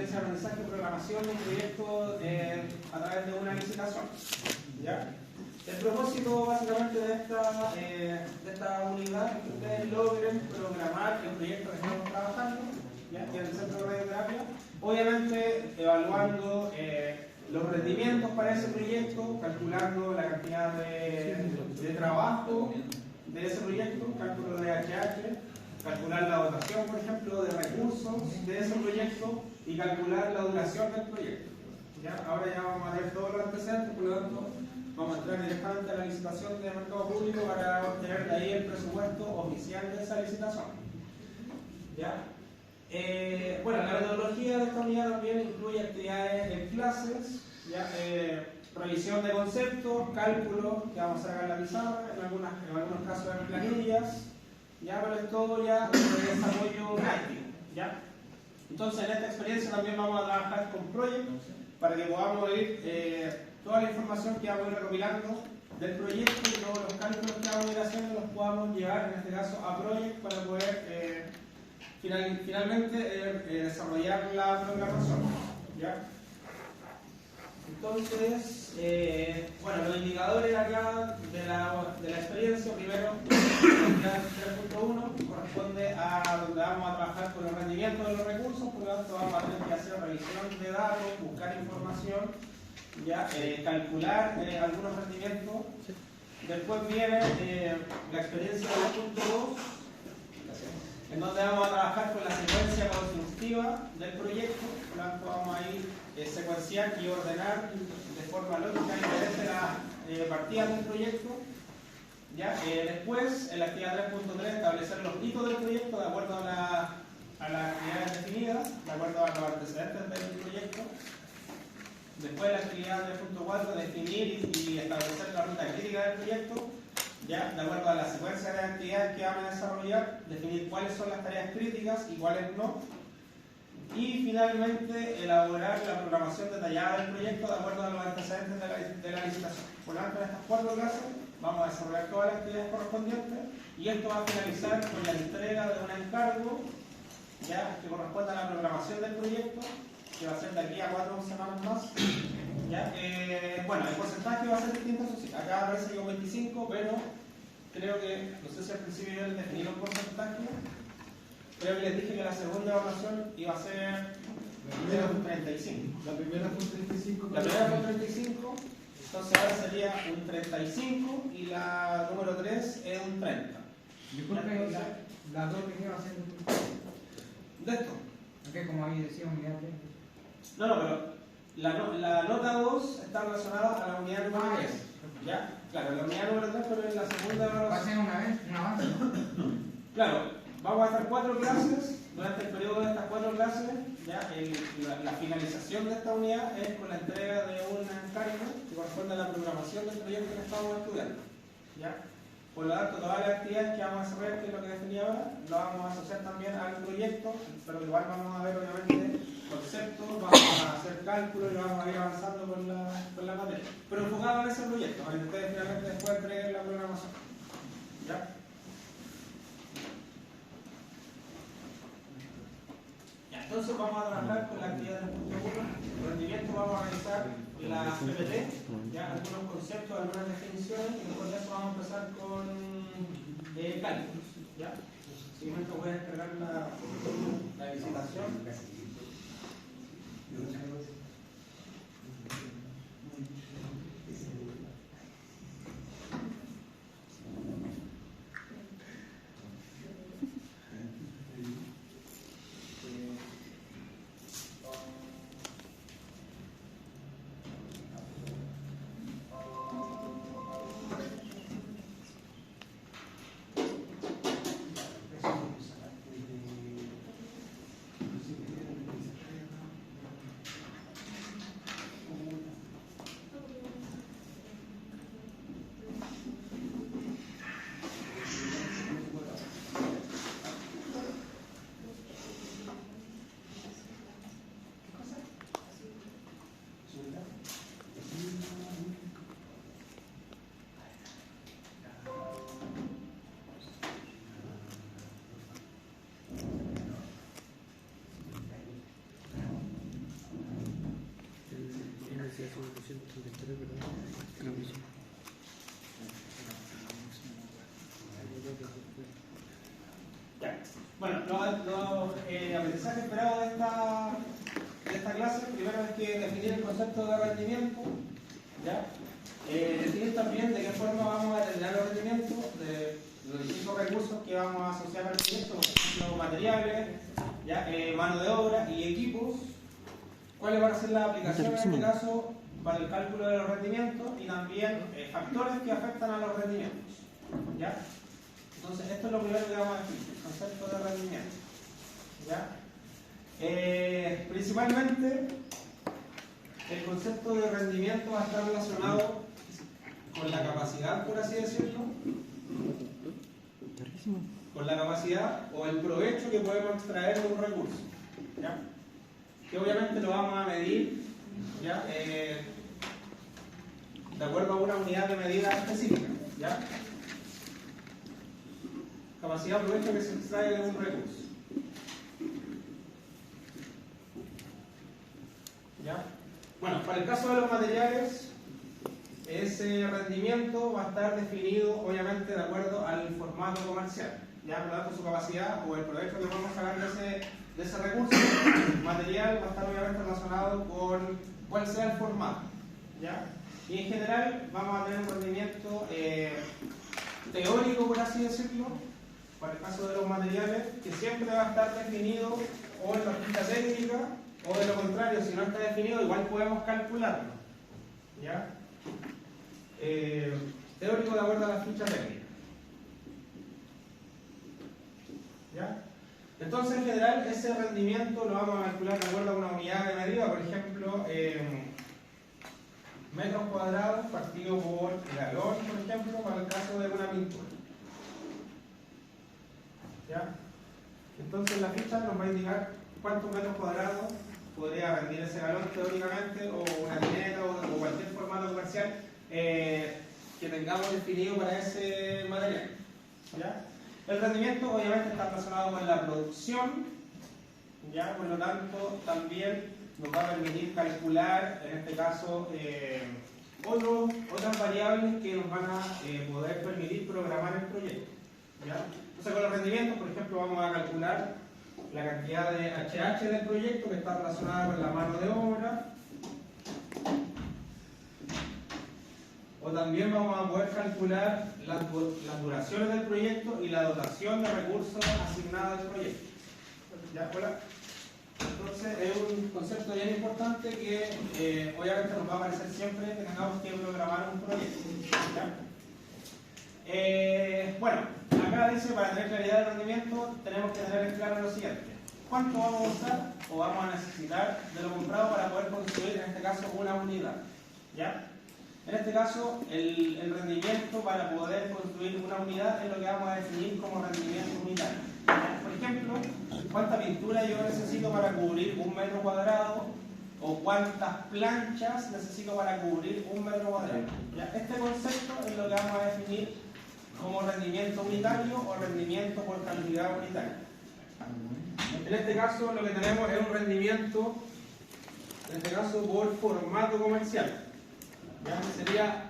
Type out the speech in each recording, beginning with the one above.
experiencia de aprendizaje y programación de un proyecto a través de una licitación. ¿Ya? El propósito básicamente de esta unidad es que ustedes logren programar el proyecto que estamos trabajando, ¿ya? En el centro de radioterapia, obviamente evaluando los rendimientos para ese proyecto, calculando la cantidad de trabajo de ese proyecto, cálculo de HH, calcular la dotación, por ejemplo, de recursos de ese proyecto y calcular la duración del proyecto. ¿Ya? Ahora ya vamos a ver todos los antecedentes, por lo tanto vamos a entrar directamente a la licitación de mercado público para obtener de ahí el presupuesto oficial de esa licitación. ¿Ya? Bueno, la metodología de esta unidad también incluye actividades en clases, ¿ya? Revisión de conceptos, cálculos que vamos a sacar en la pizarra, en algunos casos en planillas, ¿ya? Pero es todo ya de desarrollo práctico. ¿Ya? Entonces en esta experiencia también vamos a trabajar con proyectos para que podamos ver toda la información que vamos a ir recopilando del proyecto y todos los cálculos que vamos a ir haciendo los podamos llevar en este caso a Project para poder finalmente desarrollar la programación. ¿Ya? Entonces, bueno, los indicadores acá de la experiencia, primero, la 3.1 corresponde a donde vamos a trabajar con el rendimiento de los recursos, por lo tanto vamos a tener que hacer revisión de datos, buscar información, ya calcular algunos rendimientos. Después viene la experiencia 2.2, en donde vamos a trabajar con la secuencia constructiva del proyecto. Por lo tanto vamos a ir secuenciar y ordenar de forma lógica y coherente las partidas del proyecto. ¿Ya? Después, en la actividad 3.3, establecer los hitos del proyecto de acuerdo a las actividades definidas, de acuerdo a los antecedentes del proyecto. Después, la actividad 3.4, definir y establecer la ruta crítica del proyecto, ¿ya? De acuerdo a la secuencia de actividades que vamos a desarrollar, definir cuáles son las tareas críticas y cuáles no. Y finalmente, elaborar la programación detallada del proyecto de acuerdo a los antecedentes de la licitación. Por lo tanto, en estas 4 clases vamos a desarrollar todas las actividades correspondientes y esto va a finalizar con la entrega de un encargo, ¿ya? Que corresponde a la programación del proyecto, que va a ser de aquí a 4 semanas más. ¿Ya? Bueno, el porcentaje va a ser distinto, eso sí. Acá aparece yo 25, pero creo que, no sé si al principio yo les definí un porcentaje. Creo que les dije que la segunda evaluación iba a ser un 35. La primera fue un 35. La primera fue un 35, entonces ahora sería un 35 y la número 3 es un 30. Disculpe, las dos que iban a ser de esto. Ok, como ahí decía unidad 3. No, pero la nota 2 está relacionada a la unidad número 3. ¿Ya? Claro, la unidad número 3, pero en la segunda evaluación. ¿Va a ser una vez? ¿Un avance? Claro. Vamos a hacer 4 clases. Durante el periodo de estas 4 clases, ya la finalización de esta unidad es con la entrega de un encargo que corresponde a la programación del proyecto que estamos estudiando. ¿Ya? Por lo tanto, todas las actividades que vamos a desarrollar, que es lo que definí ahora, lo vamos a asociar también al proyecto, pero igual vamos a ver obviamente conceptos, vamos a hacer cálculos y vamos a ir avanzando con la materia. Pero enfocado en ese proyecto, para que ustedes finalmente después entreguen la programación. ¿Ya? Entonces vamos a trabajar con la actividad 3.1. El rendimiento vamos a realizar la PPT, ya algunos conceptos, algunas definiciones, y después de eso vamos a empezar con cálculos. ¿Ya? Simplemente voy a descargar la licitación. Ya. Bueno, los aprendizajes esperados de esta clase, primero es que definir el concepto de rendimiento, ¿ya? Definir también de qué forma vamos a determinar los rendimientos de los distintos recursos que vamos a asociar al proyecto, por ejemplo, materiales, ¿ya? Mano de obra y equipos. ¿Cuáles van a ser las aplicaciones en este caso para el cálculo de los rendimientos y también factores que afectan a los rendimientos? ¿Ya? Entonces, esto es lo primero que vamos a definir, el concepto de rendimiento. ¿Ya? Principalmente, el concepto de rendimiento va a estar relacionado con la capacidad, por así decirlo, con la capacidad o el provecho que podemos extraer de un recurso, ¿ya? Que obviamente lo vamos a medir, ¿ya? De acuerdo a una unidad de medida específica, ¿ya? Capacidad o provecho que se extrae de un recurso, ¿ya? Bueno, para el caso de los materiales, ese rendimiento va a estar definido obviamente de acuerdo al formato comercial, ya, por lo tanto su capacidad o el provecho que podemos sacar de ese recurso material va a estar obviamente relacionado con cuál sea el formato, ¿ya? Y en general vamos a tener un rendimiento teórico, por así decirlo, para el caso de los materiales, que siempre va a estar definido o en la ficha técnica o de lo contrario, si no está definido, igual podemos calcularlo, ¿ya? Teórico de acuerdo a la ficha técnica, ¿ya? Entonces, en general, ese rendimiento lo vamos a calcular de acuerdo a una unidad de medida, por ejemplo, metros cuadrados partido por galón, por ejemplo, para el caso de una pintura, ¿ya? Entonces, la ficha nos va a indicar cuántos metros cuadrados podría rendir ese galón teóricamente, o una tineta, o cualquier formato comercial que tengamos definido para ese material, ¿ya? El rendimiento obviamente está relacionado con la producción, ¿ya? Por lo tanto también nos va a permitir calcular, en este caso, otras variables que nos van a poder permitir programar el proyecto, ¿ya? Entonces con los rendimientos, por ejemplo, vamos a calcular la cantidad de HH del proyecto que está relacionada con la mano de obra, o también vamos a poder calcular las duraciones del proyecto y la dotación de recursos asignados al proyecto. ¿Ya? ¿Hola? Entonces es un concepto bien importante que obviamente nos va a aparecer siempre que tengamos que programar un proyecto, ¿ya? Bueno, acá dice, para tener claridad del rendimiento tenemos que tener en claro lo siguiente: cuánto vamos a usar o vamos a necesitar de lo comprado para poder construir, en este caso, una unidad, ¿ya? En este caso, el rendimiento para poder construir una unidad es lo que vamos a definir como rendimiento unitario. Por ejemplo, cuánta pintura yo necesito para cubrir 1 metro cuadrado, o cuántas planchas necesito para cubrir 1 metro cuadrado. ¿Ya? Este concepto es lo que vamos a definir como rendimiento unitario o rendimiento por cantidad unitaria. En este caso lo que tenemos es un rendimiento, en este caso por formato comercial. ¿Ya? Sería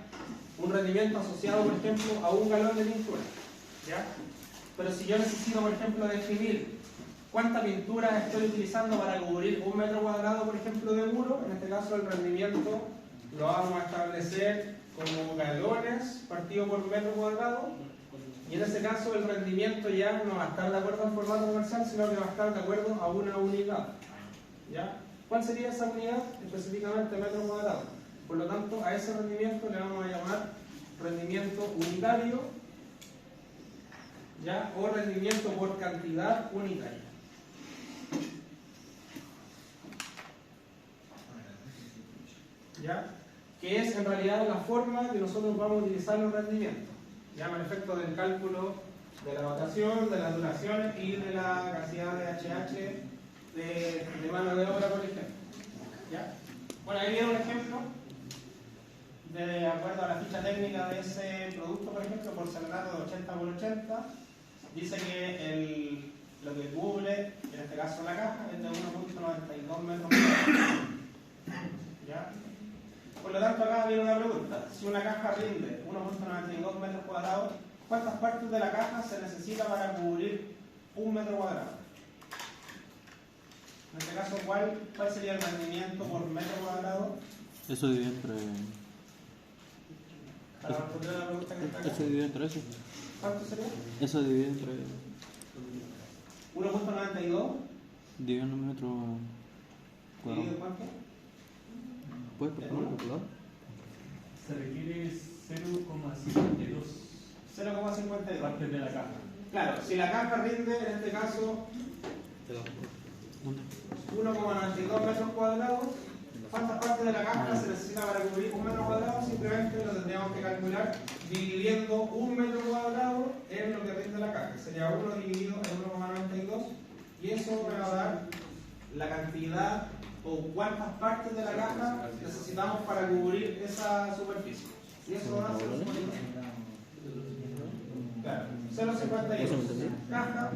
un rendimiento asociado, por ejemplo, a 1 galón de pintura, ¿ya? Pero si yo necesito, por ejemplo, definir cuánta pintura estoy utilizando para cubrir 1 metro cuadrado, por ejemplo, de muro, en este caso el rendimiento lo vamos a establecer como galones partido por metro cuadrado, y en ese caso el rendimiento ya no va a estar de acuerdo al formato comercial, sino que va a estar de acuerdo a una unidad, ¿ya? ¿Cuál sería esa unidad? Específicamente metro cuadrado. Por lo tanto, a ese rendimiento le vamos a llamar rendimiento unitario, ¿ya? O rendimiento por cantidad unitaria. ¿Ya? Que es en realidad la forma que nosotros vamos a utilizar los rendimientos. Ya, al efecto del cálculo de la dotación, de las duraciones y de la cantidad de HH de mano de obra, por ejemplo. ¿Ya? Bueno, ahí viene un ejemplo de acuerdo a la ficha técnica de ese producto, por ejemplo, porcelanato de 80 por 80, dice que lo que cubre, en este caso la caja, es de 1.92 metros cuadrados. ¿Ya? si una caja rinde 1.92 metros cuadrados, ¿cuántas partes de la caja se necesita para cubrir un metro cuadrado? En este caso, ¿cuál sería el rendimiento por metro cuadrado? Eso divide entre. Para responder a la pregunta que está acá. Eso divide entre eso. ¿Cuánto sería? Eso divide entre. 1.92 Divide en un metro cuadrado. dividido cuánto? ¿Puedes por favor calcular? Se requiere 0,52 0,52 partes de la caja. Claro, si la caja rinde, en este caso, ¿Dónde? 1,92 metros cuadrados, ¿cuántas partes de la caja se necesita para cubrir un metro cuadrado? Simplemente lo tendríamos que calcular dividiendo un metro cuadrado en lo que rinde la caja. Sería 1 dividido en 1,92 y eso me va a dar la cantidad o cuántas partes de la caja necesitamos para cubrir esa superficie. Y eso va a ser 0,52. Claro, 0,52 caja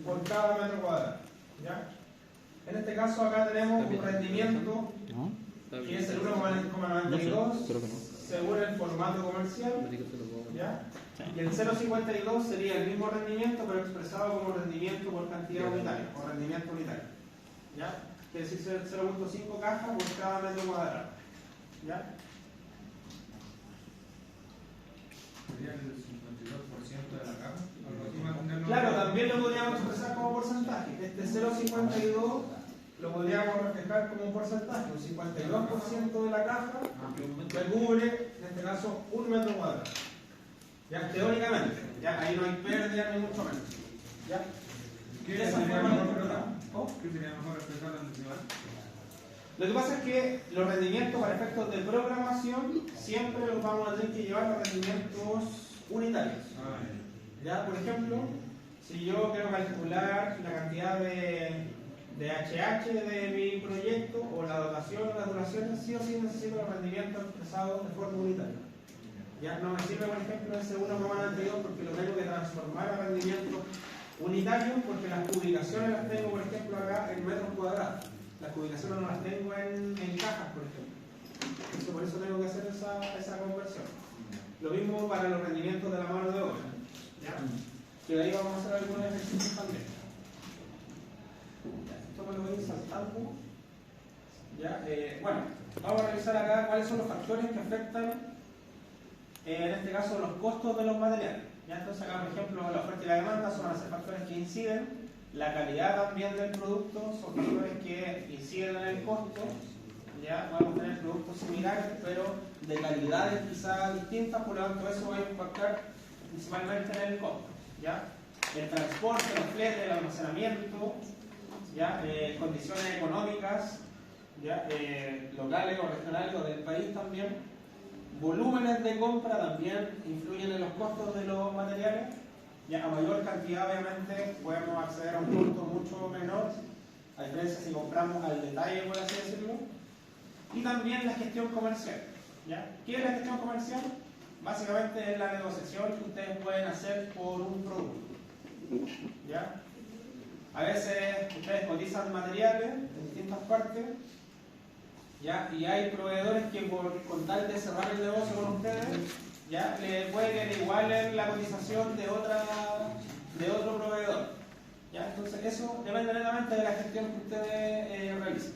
por cada metro cuadrado. ¿Ya? En este caso acá tenemos un rendimiento ¿No? que es el No 1,92 sé, creo que no. según el formato comercial. ¿Ya? Y el 0,52 sería el mismo rendimiento pero expresado como rendimiento por cantidad unitaria o rendimiento unitario. ¿Ya? Quiere decir 0,5 cajas por cada metro cuadrado. ¿Ya? Sería el 52% de la caja. Algo así más o menos. Claro, también lo podríamos expresar como porcentaje. Este 0,52 lo podríamos reflejar como un porcentaje. Un 52% de la caja que cubre, en este caso, un metro cuadrado. Ya, teóricamente. Ya, ahí no hay pérdida ni mucho menos. ¿Ya? ¿Qué De esa sería forma, mejor, ¿oh? ¿Qué sería mejor expresarlo en decimal? Lo que pasa es que los rendimientos para efectos de programación siempre los vamos a tener que llevar a rendimientos unitarios. Ya, por ejemplo, si yo quiero calcular la cantidad de HH de mi proyecto o la dotación o las duraciones, sí o sí necesito los rendimientos expresados de forma unitaria. Ya no me sirve, por ejemplo, ese 1,92 porque lo tengo que transformar a rendimientos unitarios porque las publicaciones las tengo, por ejemplo, acá en metros cuadrados. Las publicaciones no las tengo en cajas, por ejemplo. Entonces, por eso tengo que hacer esa conversión. Lo mismo para los rendimientos de la mano de obra. ¿Ya? Que de ahí vamos a hacer algunos ejercicios también. Ya, esto me lo voy a ir saltando. ¿Ya? Bueno, vamos a revisar acá cuáles son los factores que afectan, en este caso, los costos de los materiales. ¿Ya? Entonces acá, por ejemplo, la oferta y la demanda son factores que inciden. La calidad también del producto son factores que inciden en el costo. Ya podemos tener productos similares, pero de calidades quizás distintas, por lo tanto eso va a impactar principalmente en el costo. ¿Ya? El transporte, los fletes, el almacenamiento, ¿ya? Condiciones económicas, ¿ya? Locales o regionales o del país también. Volúmenes de compra también influyen en los costos de los materiales. Ya a mayor cantidad, obviamente, podemos acceder a un costo mucho menor, a diferencia si compramos al detalle, por así decirlo. Y también la gestión comercial. ¿Ya? ¿Qué es la gestión comercial? Básicamente es la negociación que ustedes pueden hacer por un producto. ¿Ya? A veces ustedes cotizan materiales de distintas partes, ¿ya? Y hay proveedores que con tal de cerrar el negocio con ustedes, ¿ya? Le pueden igualar la cotización de otro proveedor. ¿Ya? Entonces eso depende netamente de la gestión que ustedes realicen.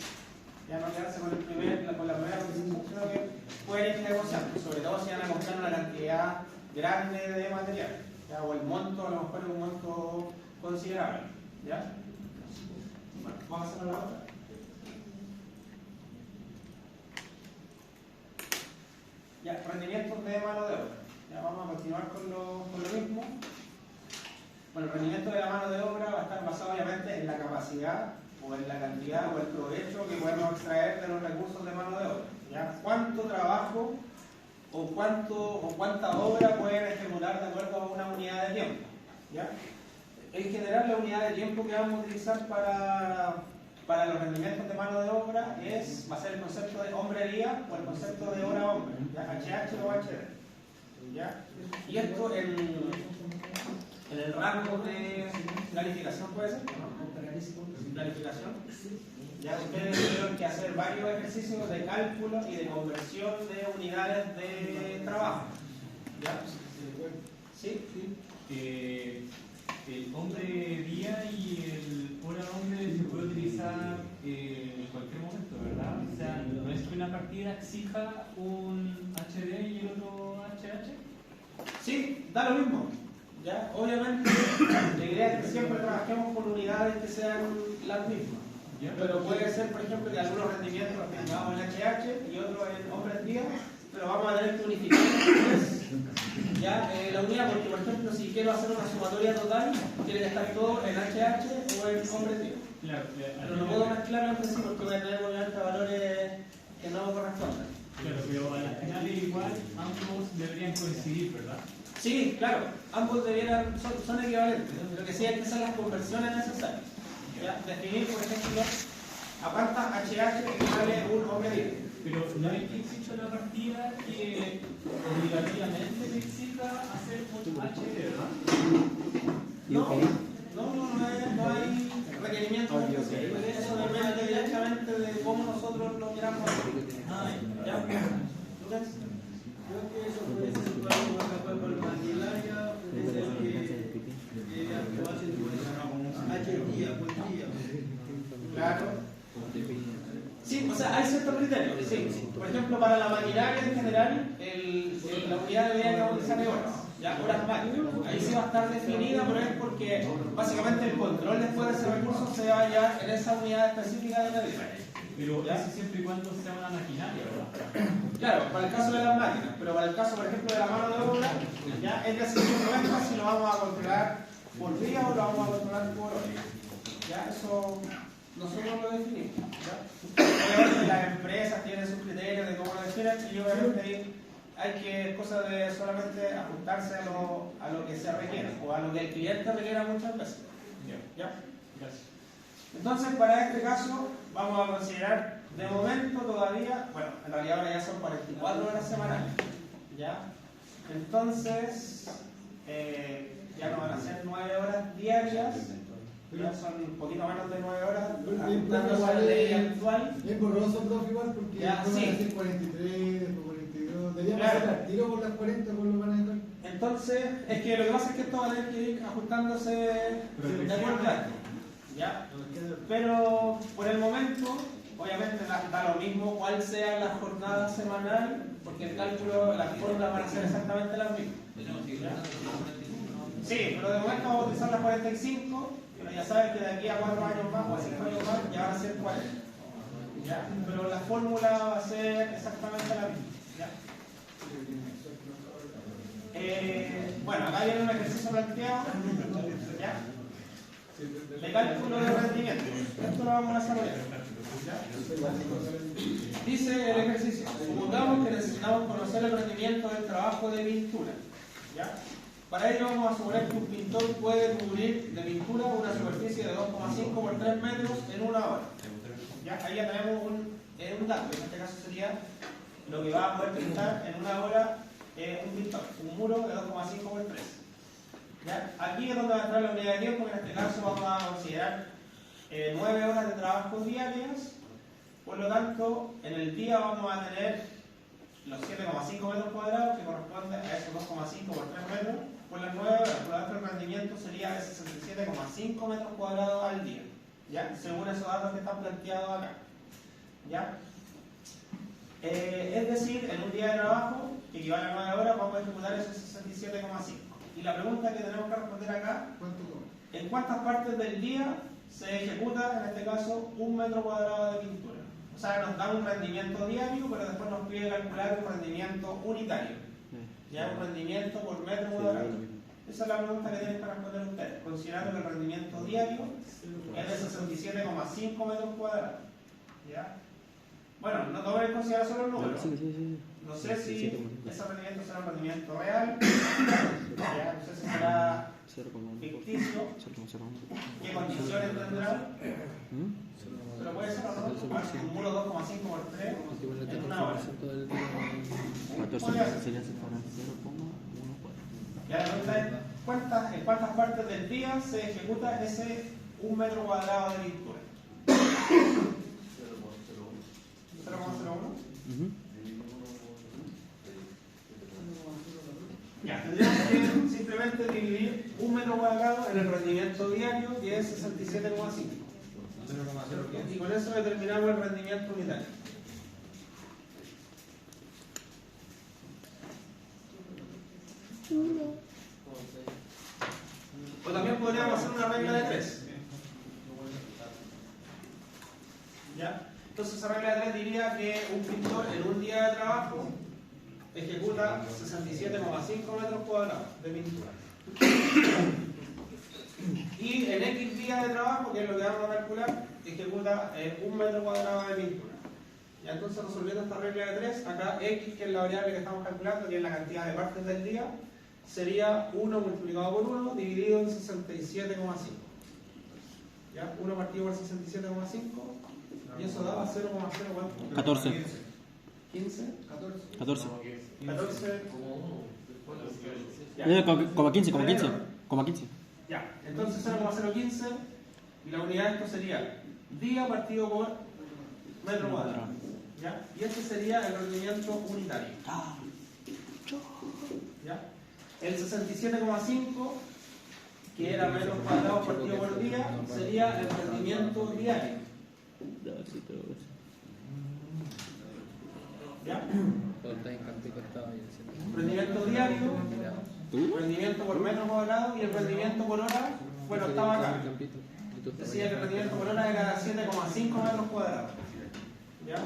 Ya no quedarse con la primera cotización, sino que pueden ir negociando, sobre todo si van a comprar una cantidad grande de material, ¿ya? O el monto, a lo mejor es un monto considerable. ¿Ya? Bueno, vamos a hacer la otra. Ya, rendimientos de mano de obra. Ya vamos a continuar con lo mismo. Bueno, el rendimiento de la mano de obra va a estar basado obviamente en la capacidad o en la cantidad o el provecho que podemos extraer de los recursos de mano de obra. ¿Ya? ¿Cuánto trabajo o cuánta obra pueden ejecutar de acuerdo a una unidad de tiempo? ¿Ya? En general, la unidad de tiempo que vamos a utilizar para los rendimientos de mano de obra va a ser el concepto de hombre-día o el concepto de hora-hombre, HH o HD. ¿Ya? Y esto en el rango de planificación puede ser, ¿no? Planificación. Ya ustedes tuvieron que hacer varios ejercicios de cálculo y de conversión de unidades de trabajo. ¿Ya? ¿Sí? El hombre día y el hora hombre se puede utilizar en cualquier momento, ¿verdad? O sea, no es que una partida exija un HD y el otro HH. Sí, da lo mismo. ¿Ya? Obviamente, la idea es que siempre trabajemos con unidades que sean las mismas. ¿Ya? Pero puede ser, por ejemplo, que algunos rendimientos los tengamos en HH y otros en hombres día, pero vamos a tener que unificar ya la unidad, porque por ejemplo, si quiero hacer una sumatoria total, tiene que estar todo en HH o en hombres día. Claro, Pero no puedo mezclarlo entre sí porque voy a tener obviamente valores que no correspondan. claro, pero a las finales igual ambos deberían coincidir, ¿verdad? Sí, claro, ambos son equivalentes, pero que sí hay que hacer las conversiones necesarias. ¿Ya? Definir, por ejemplo, a cuántas HH equivale un hombre día. Pero no es que exista una partida que obligatoriamente te exija hacer un HD, ¿verdad? No hay requerimientos específicos. Eso depende directamente de cómo nosotros lo queramos hacer. ¿Ya? ¿Lucas? Creo que eso puede ser algo que fue por maquinaria, puede ser que actuasen con H-día, por día. Claro. Sí, o sea, hay ciertos criterios. Sí. Por ejemplo, para la maquinaria en general, la unidad debería utilizar horas. Ya, horas máquinas. Ahí sí va a estar definida, pero es porque básicamente el control después de ese recurso se va ya en esa unidad específica de medida. Pero eso siempre y cuando sea una maquinaria, ¿verdad? Claro, para el caso de las máquinas, pero para el caso, por ejemplo, de la mano de obra, ya es decisión nuestra si lo vamos a controlar por día o lo vamos a controlar por hora. Ya, eso nosotros lo definimos. ¿Ya? Obviamente las empresas tienen sus criterios de cómo lo definen y obviamente ahí hay que, cosa de solamente ajustarse a lo que se requiere o a lo que el cliente requiera muchas veces. ¿Ya? Gracias. Entonces, para este caso, vamos a considerar de momento todavía, bueno, en realidad ahora ya son 44 horas semanales. ¿Ya? Entonces, ya no van a ser 9 horas diarias, ya son un poquito menos de 9 horas, ajustándose a la ley actual. Es borroso, profe, igual, porque Ya, van a sí. decir 43, después 42. Deberíamos Claro. hacer al tiro por las 40, por lo van a dejar. Entonces, es que lo que pasa es que esto va a tener que ir ajustándose de acuerdo a esto. ¿Ya? Pero por el momento, obviamente da lo mismo cuál sea la jornada semanal, porque el cálculo, las fórmulas van a ser exactamente las mismas. ¿Ya? Sí, pero de momento vamos a utilizar las 45, pero ya saben que de aquí a 4 años más o a 5 años más ya van a ser 40. ¿Ya? Pero la fórmula va a ser exactamente la misma. ¿Ya? Bueno, acá viene un ejercicio planteado. ¿Ya? De cálculo de rendimiento. Esto lo vamos a desarrollar. ¿Ya? Dice el ejercicio: supongamos que necesitamos conocer el rendimiento del trabajo de pintura. ¿Ya? Para ello vamos a suponer que un pintor puede cubrir de pintura una superficie de 2,5 por 3 metros en una hora. ¿Ya? Ahí ya tenemos un dato, en este caso sería lo que va a poder pintar en una hora un pintor, un muro de 2,5 por 3. ¿Ya? Aquí es donde va a entrar la unidad de tiempo, que en este caso vamos a considerar 9 horas de trabajo diarias. Por lo tanto, en el día vamos a tener los 7,5 metros cuadrados, que corresponde a esos 2,5 por 3 metros, por las 9 horas. Por lo tanto, el rendimiento sería de 67,5 metros cuadrados al día, ¿ya? Según esos datos que están planteados acá. ¿Ya? Es decir, en un día de trabajo, que equivale a 9 horas, vamos a ejecutar esos 67,5. Y la pregunta que tenemos que responder acá: ¿Cuánto toma? ¿en cuántas partes del día se ejecuta, en este caso, 1 metro cuadrado de pintura? O sea, nos da un rendimiento diario, pero después nos pide calcular un rendimiento unitario. Ya, un rendimiento por metro cuadrado. Esa es la pregunta que tienen que responder ustedes, considerando que el rendimiento diario es de 67,5 metros cuadrados. ¿Ya? Bueno, no tomen en consideración los números. No sé si ese rendimiento será un rendimiento real, ya, no sé si será ficticio, qué condiciones tendrá, pero puede ser un muro 2,5 por 3 en una hora. Ya la pregunta es: ¿en cuántas partes del día se ejecuta ese 1 metro cuadrado de pintura? simplemente dividir un metro cuadrado en el rendimiento diario, que es 67,5. Y con eso determinamos el rendimiento unitario. O también podríamos hacer una regla de 3. ¿Ya? Entonces esa regla de 3 diría que un pintor en un día de trabajo ejecuta 67,5 metros cuadrados de pintura. Y en X días de trabajo, que es lo que vamos a calcular, ejecuta 1 metro cuadrado de pintura. Y entonces, resolviendo esta regla de 3, acá X, que es la variable que estamos calculando, que es la cantidad de partes del día, sería 1 multiplicado por 1 dividido en 67,5. ¿Ya? 1 partido por 67,5, y eso daba 0,0 ¿cuánto? 14. 15, 14. 14. Como 15, como 15. Como 15. Ya, entonces 0,015, y la unidad de esto sería día partido por metro cuadrado. ¿Ya? Y este sería el rendimiento unitario. ¿Ya? El 67,5, que era metros cuadrados partido por día, sería el rendimiento diario. ¿Ya? Rendimiento diario, rendimiento por metro cuadrado, y el rendimiento por hora, bueno, estaba acá. Decía que el rendimiento por hora era 7,5 metros cuadrados. ¿Ya?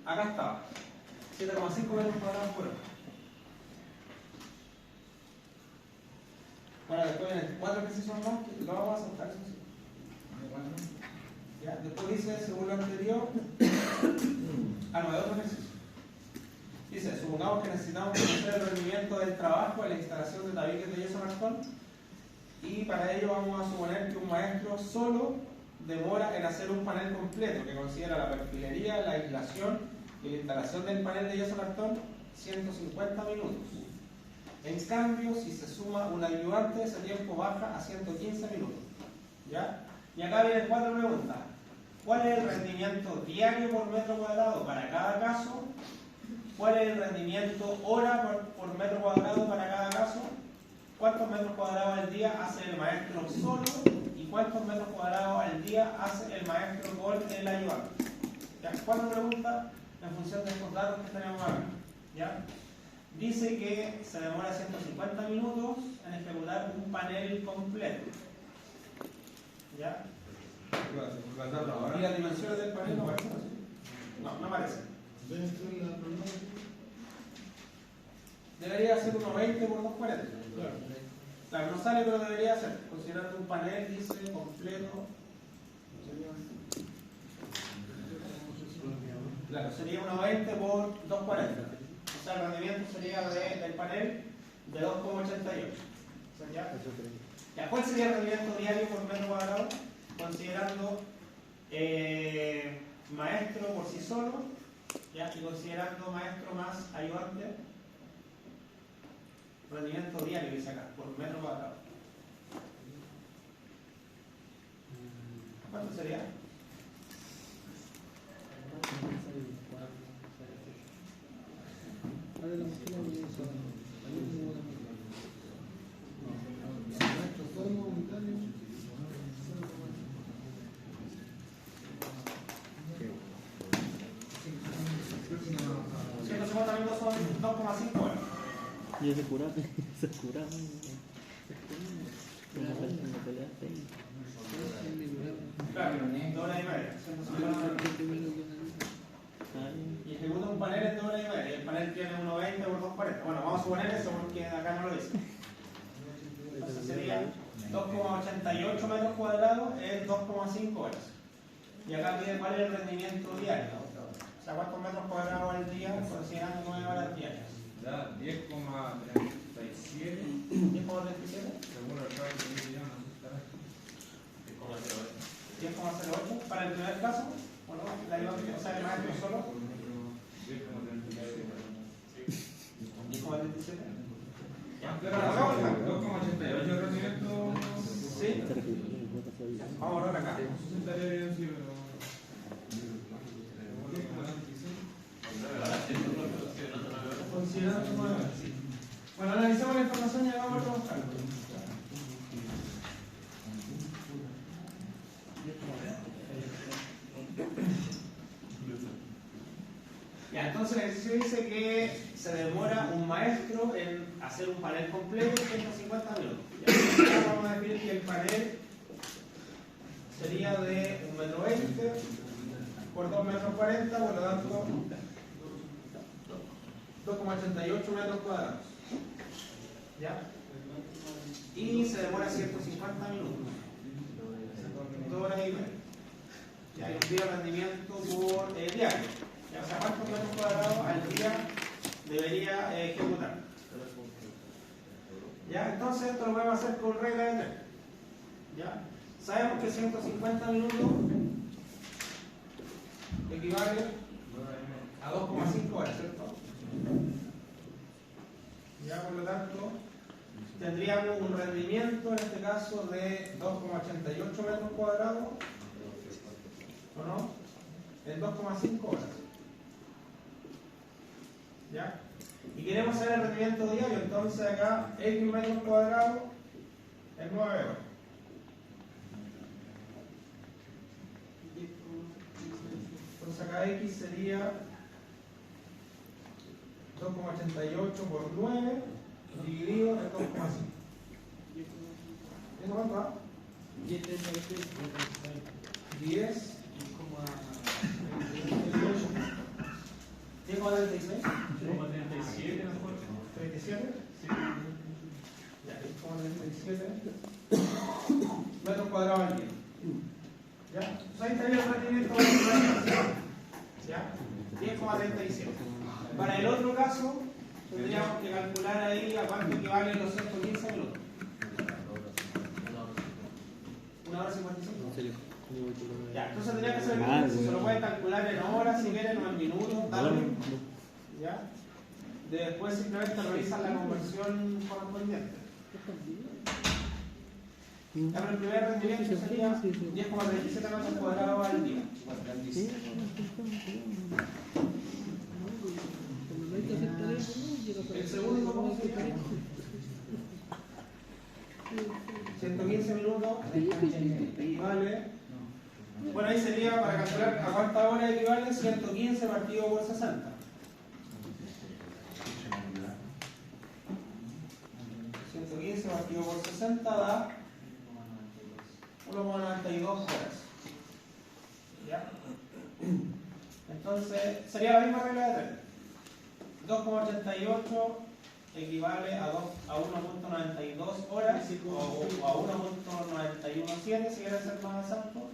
Acá estaba. 7,5 metros cuadrados por hora. Bueno, después vienen 4 ejercicios más que lo vamos a saltar, eso sí. ¿Ya? Después dice, según lo anterior, no, de otro ejercicio. Dice, supongamos que necesitamos conocer el rendimiento del trabajo en la instalación de tabiques de yeso cartón, y para ello vamos a suponer que un maestro solo demora en hacer un panel completo que considera la perfilería, la aislación y la instalación del panel de yeso cartón 150 minutos. En cambio, si se suma un ayudante, ese tiempo baja a 115 minutos. ¿Ya? Y acá vienen 4 preguntas. ¿Cuál es el rendimiento diario por metro cuadrado para cada caso? ¿Cuál es el rendimiento hora por metro cuadrado para cada caso? ¿Cuántos metros cuadrados al día hace el maestro solo? ¿Y cuántos metros cuadrados al día hace el maestro con el ayudante? ¿Ya? 4 preguntas en función de estos datos que tenemos acá. ¿Ya? Dice que se demora 150 minutos en ejecutar un panel completo. ¿Ya? ¿Y las dimensiones del panel no aparecen así? No aparecen. Debería ser 1,20 por 2,40. Claro, no sale, pero debería ser. Considerando un panel, dice, completo. Claro, sería 1,20 por 2,40. O sea, el rendimiento sería del panel de 2,88. ¿Ya? ¿Cuál sería el rendimiento diario por metro cuadrado? Considerando maestro por sí solo, ¿ya? Y considerando maestro más ayudante, rendimiento diario dice acá, por metro cuadrado. ¿Cuánto sería? Son 2,5 horas. Y ese curado, ese curado. Claro, 2 horas y media. Y ejecuta un panel en 2 horas y media. El panel tiene 1,20 por 2,40. Bueno, vamos a suponer eso porque acá no lo dice. Entonces sería 2,88 metros cuadrados es 2,5 horas. Y acá pide cuál es el rendimiento diario. O sea, ¿cuántos metros cuadrados al día considerando 9 horas diarias? Da 10,37. 10,37. Según el cálculo que ya no sé si 10,08 para el primer caso. Bueno, la ayudante, o sea, el maestro solo. 10,37. estará. 2,88 el rendimiento. Sí. Vamos a ver acá. Considerando 9 horas. Bueno, analicemos la información y hagamos otros cálculos. Ya, entonces el ejercicio dice que se demora un maestro en hacer un panel completo en 150 minutos. Ya, vamos a definir que el panel sería de 1,20 m por 2,40 m, por lo tanto 2,88 metros cuadrados. ¿Ya? Y se demora 150 minutos. 2 horas y media. Ya, hay un día de rendimiento por diario. Ya, o sea, ¿cuántos metros cuadrados al día debería ejecutar? Ya, entonces esto lo podemos hacer con regla de 3. ¿Ya? Sabemos que 150 minutos equivale a 2,5 horas, ¿cierto? Ya, por lo tanto, tendríamos un rendimiento en este caso de 2,88 metros cuadrados, ¿o no? En 2,5 horas. ¿Ya? Y queremos hacer el rendimiento diario, entonces acá X metros cuadrados es 9 horas. Entonces acá X sería 2,88 por 9 dividido en 2,5. ¿Eso cuánto va? 10. 10,36. 37 mejor. 37. Sí. Ya, 10,37 metros cuadrados al día. ¿Ya? Entonces ahí estaría el rendimiento de la instalación. ¿Ya? 10,37. Para el otro caso, tendríamos que calcular ahí a cuánto equivalen los 115 minutos. 1 hora 55. En serio. Ya, entonces tendría que ser el ejercicio. Se lo pueden calcular en horas si quieren o en minutos. Dale. ¿Ya? Después simplemente revisan la conversión correspondiente. Ya, pero el primer rendimiento sería 10,37 metros cuadrados al día. El segundo, ¿cómo sería? 115 minutos equivale. Bueno, ahí sería para calcular a cuántas horas equivale 115 partido por 60. 115 partido por 60 da 1,92 horas. ¿Ya? Entonces, sería la misma regla de 3. 2,88 equivale a 1,92 horas o a 1,917 si quieren ser más exacto.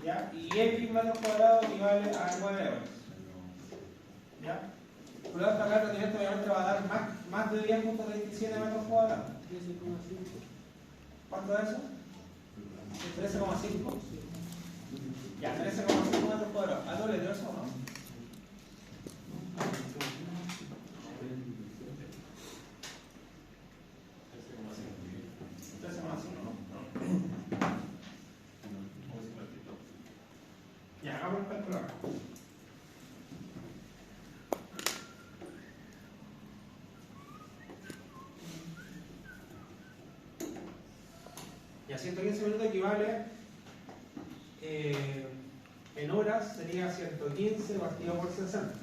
¿Ya? Y X metros cuadrados equivale a 9 horas. ¿Ya? Por lo tanto, acá el rendimiento obviamente va a dar más de 10,27 metros cuadrados. ¿Cuánto es eso? 13,5. Ya, 13,5 metros cuadrados. ¿Algo le dio eso o no? 13,5, ¿no? Ya, hagamos el cálculo acá. Ya, 115 minutos equivale en horas, sería 115 partido por 60.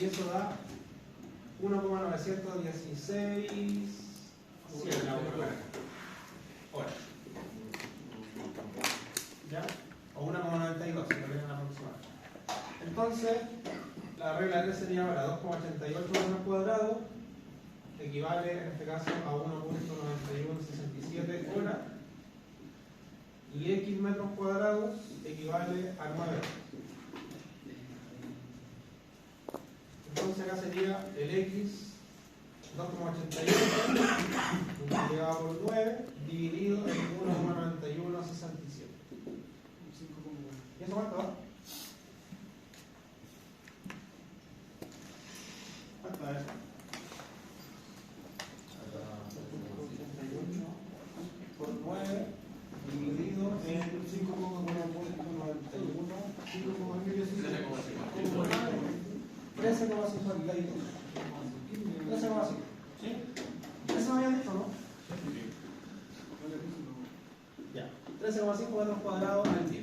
Y eso da 1,916 horas. ¿Ya? O 1,92 si lo ven en la aproximada. Entonces, la regla 3 sería ahora 2,88 metros cuadrados, equivale en este caso a 1,9167 horas, y X metros cuadrados equivale a 9 horas. Entonces acá sería el X 2,88 multiplicado por 9 dividido en 1,9167. ¿Y eso cuánto da? ¿Cuánto da eso? 88 por 9 dividido en 5,91. 13,52. 13,5. ¿Sí? ¿Eso me habían dicho, no? Ya. 13,5 metros cuadrados al día.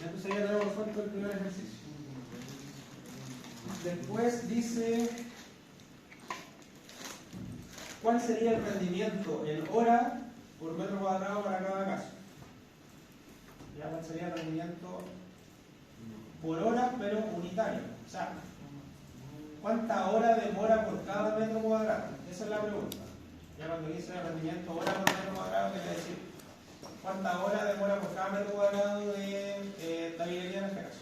Ya entonces ya tenemos resuelto el primer ejercicio. Después dice cuál sería el rendimiento en hora por metro cuadrado para cada caso. Ya cuál sería el rendimiento por hora, pero unitario. O sea, ¿cuánta hora demora por cada metro cuadrado? Esa es la pregunta. Ya cuando dice el rendimiento hora por metro cuadrado, quiere decir cuánta hora demora por cada metro cuadrado de la vivienda en este caso.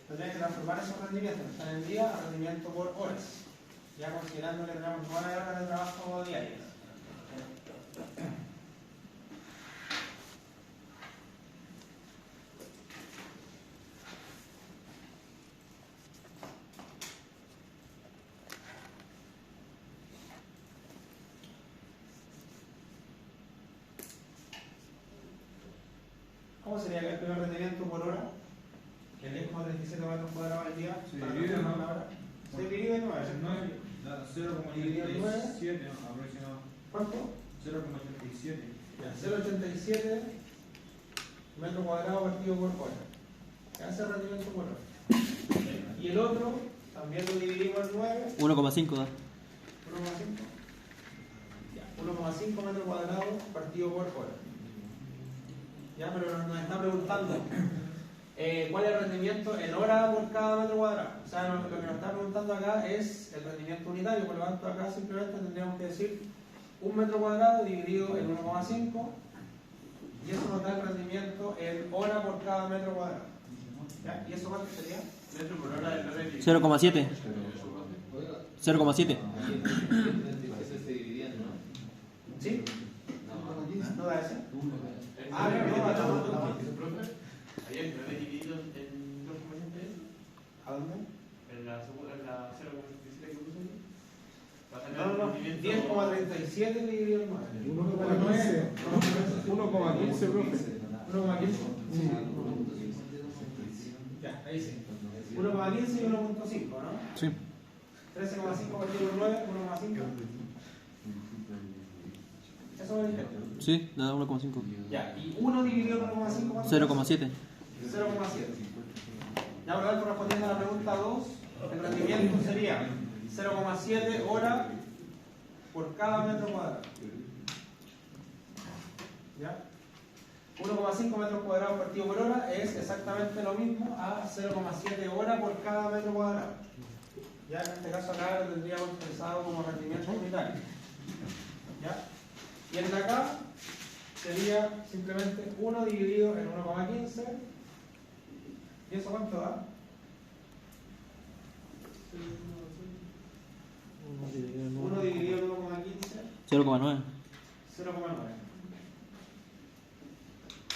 Tendría que transformar esos rendimientos que están en el día a rendimiento por horas, ya considerando que tenemos 9 horas de trabajo diarias. ¿Cómo sería el primer rendimiento por hora? El 10,37 metros cuadrados al día. Se para divide, transformar ¿no? la hora. Se divide en 9. 0,87 aproximadamente. ¿Cuánto? 0,87. Ya, 0,87 metros cuadrados partido por hora. Ese es el rendimiento por hora. Y el otro, también lo dividimos en 9. 1,5 da. 1,5. Ya, 1,5 metros cuadrados partido por hora. Ya, pero nos está preguntando cuál es el rendimiento en hora por cada metro cuadrado. O sea, lo que nos está preguntando acá es el rendimiento unitario, por lo tanto acá simplemente tendríamos que decir 1 metro cuadrado dividido en 1,5 y eso nos da el rendimiento en hora por cada metro cuadrado. ¿Ya? ¿Y eso cuánto sería? Metro por hora del 0,7. 0,7. ¿Sí? ¿No da ese? Ah, no, Ayer me había dividido en 2,7. ¿A dónde? En la 0,77 que puse ahí. Para sacar No, el rendimiento. 10,37 dividido en 9. 1,15, profe. 1,15. Ya, ahí sí. 1,15 y 1,5, ¿no? Sí. 13,5 partido por 9, 1,5. Eso me dijeron. Sí, da 1,5. Ya, y 1 dividido en 1,5, ¿cuánto? 0,7. 0,7. Ya, ahora correspondiendo a la pregunta 2, el rendimiento sería 0,7 horas por cada metro cuadrado. ¿Ya? 1,5 metros cuadrados partido por hora es exactamente lo mismo a 0,7 horas por cada metro cuadrado. Ya en este caso acá lo tendríamos pensado como rendimiento unitario. ¿Ya? Y el de acá sería simplemente 1 dividido en 1,15. ¿Y eso cuánto da? 1 dividido en 1,15. 0,9. 0,9.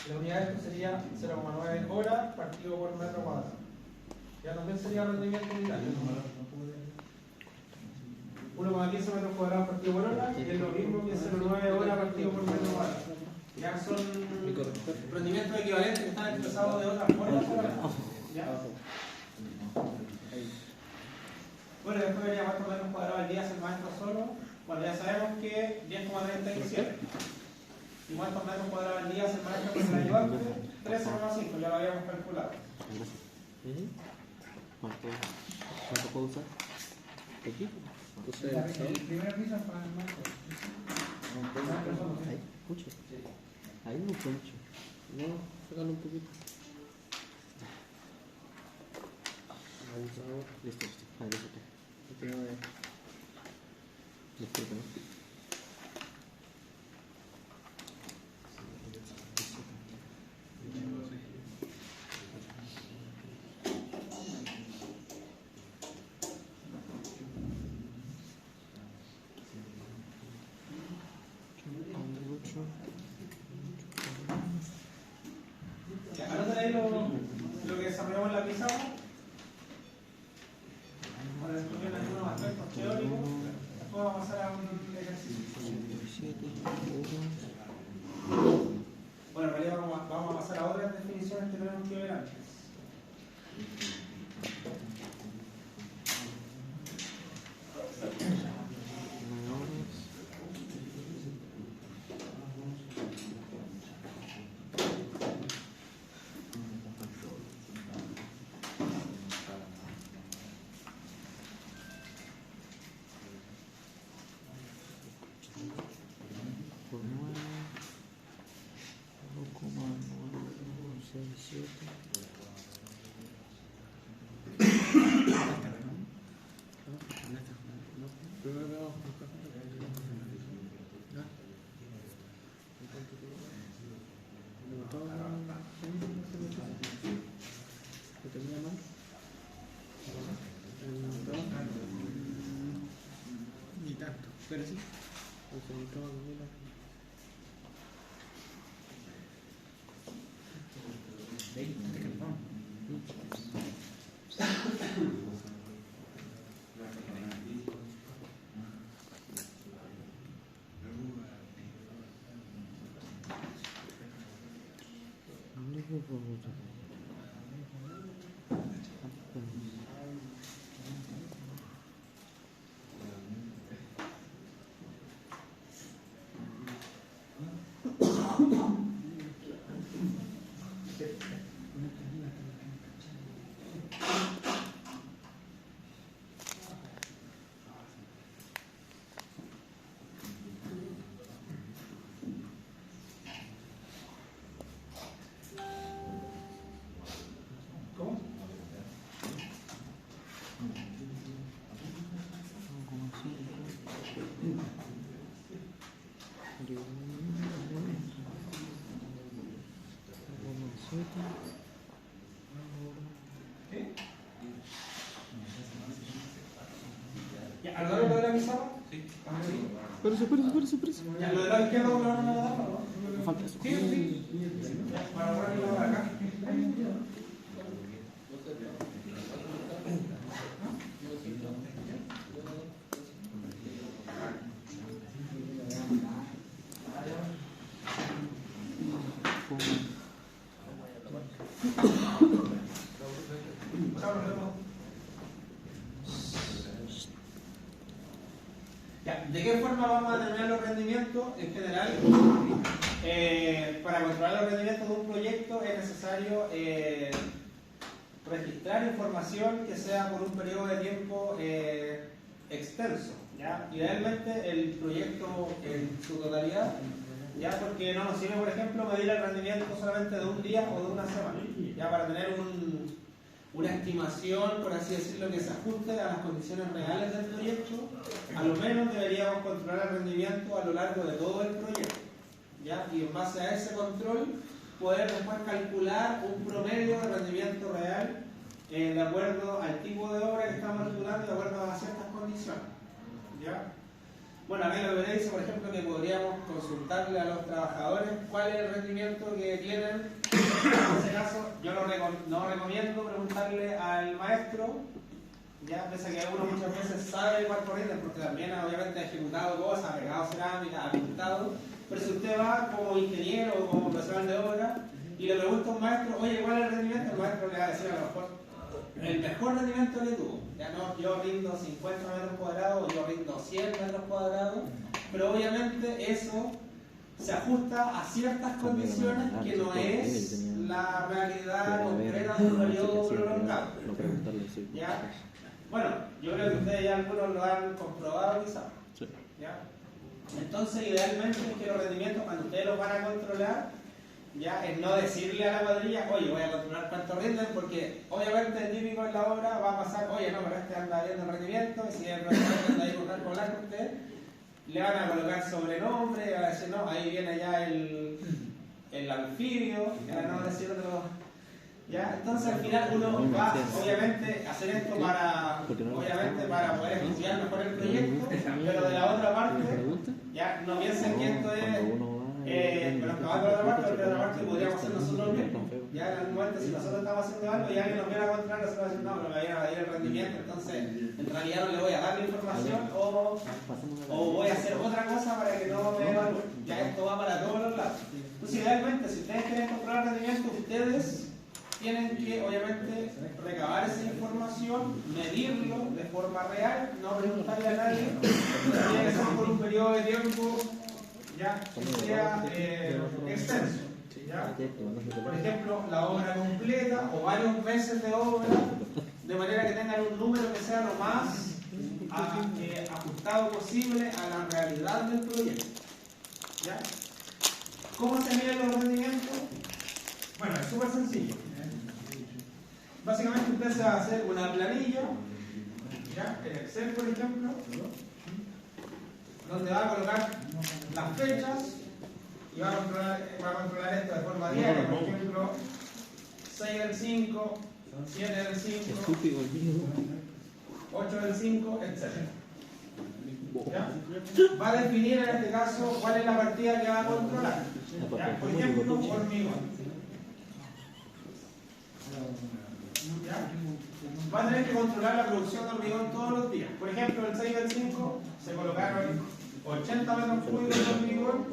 La unidad de esto sería 0,9 horas partido por metro cuadrado. Ya también sería rendimiento unitario. 1,15 metros cuadrados partido por hora y es lo mismo que 0,9 horas partido por metro cuadrado. Ya son rendimientos equivalentes que están expresados de otras formas. ¿Ya? Bueno, después vería cuántos metros cuadrados al día hace el maestro solo. Bueno, ya sabemos que 10,37. ¿Y cuántos metros cuadrados al día hace el maestro con el ayudante? 13,5, ya lo habíamos calculado. ¿Cuánto puedo usar? ¿Aquí? Entonces, El primer piso es para el maestro. ahí, mucho. Ahí mucho. No, sácalo un poquito. Listo, listo. Ahí, listo. Disculpe, ¿no? Anota ahí lo que desarrollamos en la pizarra. Para descubrir algunos aspectos teóricos. Después vamos a pasar a un ejercicio. Bueno, en realidad vamos a pasar a otras definiciones que tenemos que ver antes. 6, 7. Primero veamos por acá. ¿Lo tenía mal? Ni tanto, pero sí. Ya, ¿al lado de la pizarra? Sí. Espérese. Ya, lo de la izquierda, ¿no? Me falta eso. Sí. Ya, para ponerlo acá. Ya, ¿de qué forma vamos a determinar los rendimientos? En general, para controlar los rendimientos de un proyecto es necesario registrar información que sea por un periodo de tiempo extenso. ¿Ya? Idealmente el proyecto en su totalidad, ya, porque no nos sirve, por ejemplo, medir el rendimiento solamente de un día o de una semana, ya, para tener una estimación, por así decirlo, que se ajuste a las condiciones reales del proyecto. A lo menos deberíamos controlar el rendimiento a lo largo de todo el proyecto, ¿ya? Y en base a ese control poder después calcular un promedio de rendimiento real de acuerdo al tipo de obra que estamos regulando, de acuerdo a ciertas condiciones, ¿ya? Bueno, acá lo que dice, por ejemplo, que podríamos consultarle a los trabajadores cuál es el rendimiento que tienen. En ese caso, yo no recomiendo preguntarle al maestro, ya, pese a que uno muchas veces sabe cuánto rinden, porque también obviamente ha ejecutado cosas, ha pegado cerámica, ha pintado, pero si usted va como ingeniero o como profesional de obra y le pregunta a un maestro, oye, ¿cuál es el rendimiento? El maestro le va a decir a lo mejor el mejor rendimiento que tuvo. Ya no, yo rindo 50 metros cuadrados, yo rindo 100 metros cuadrados, pero obviamente eso se ajusta a ciertas condiciones que no es la realidad concreta de un periodo prolongado. ¿Ya? Bueno, yo creo que ustedes ya algunos lo han comprobado quizás. ¿Ya? Entonces, idealmente es que los rendimientos, cuando ustedes los van a controlar, ya es no decirle a la cuadrilla, oye, voy a controlar cuánto rinden, porque obviamente el típico en la obra va a pasar, oye, no, pero este anda viendo el rendimiento, y si el rendimiento anda ahí con blanco con usted, le van a colocar sobrenombre, van a decir, no, ahí viene ya el anfibio, ya no decir otro. ¿Ya? Entonces al final uno va obviamente a hacer esto para poder estudiar mejor el proyecto, pero de la otra parte, ya no piensen que esto es pero acabando de la otra parte, porque de la otra parte podríamos hacer nosotros mismos. Ya en algún momento si nosotros estamos haciendo algo y alguien nos viene a controlar, nosotros vamos a decir, no, pero me vayan a medir el rendimiento, entonces en realidad no le voy a dar la información o voy a hacer otra cosa para que no me evalúen. Ya esto va para todos los lados. Entonces idealmente si ustedes quieren controlar el rendimiento, ustedes tienen que obviamente recabar esa información, medirlo de forma real, no preguntarle a nadie, tiene que ser por un periodo de tiempo ya que sea extenso. ¿Ya? Por ejemplo, la obra completa o varios meses de obra, de manera que tengan un número que sea lo más ajustado posible a la realidad del proyecto. ¿Ya? ¿Cómo se miden los rendimientos? Bueno, súper sencillo. Básicamente usted se va a hacer una planilla, ¿ya? En Excel por ejemplo, donde va a colocar las fechas y va a controlar esto de forma diaria, por ejemplo, 6 del 5, 7 del 5, Estúpido el mío. 8 del 5, etc. ¿Ya? Va a definir en este caso cuál es la partida que va a controlar. ¿Ya? Por ejemplo, hormigón. ¿Ya? Va a tener que controlar la producción de hormigón todos los días. Por ejemplo, el 6 del 5 se colocaron 80 metros cúbicos de hormigón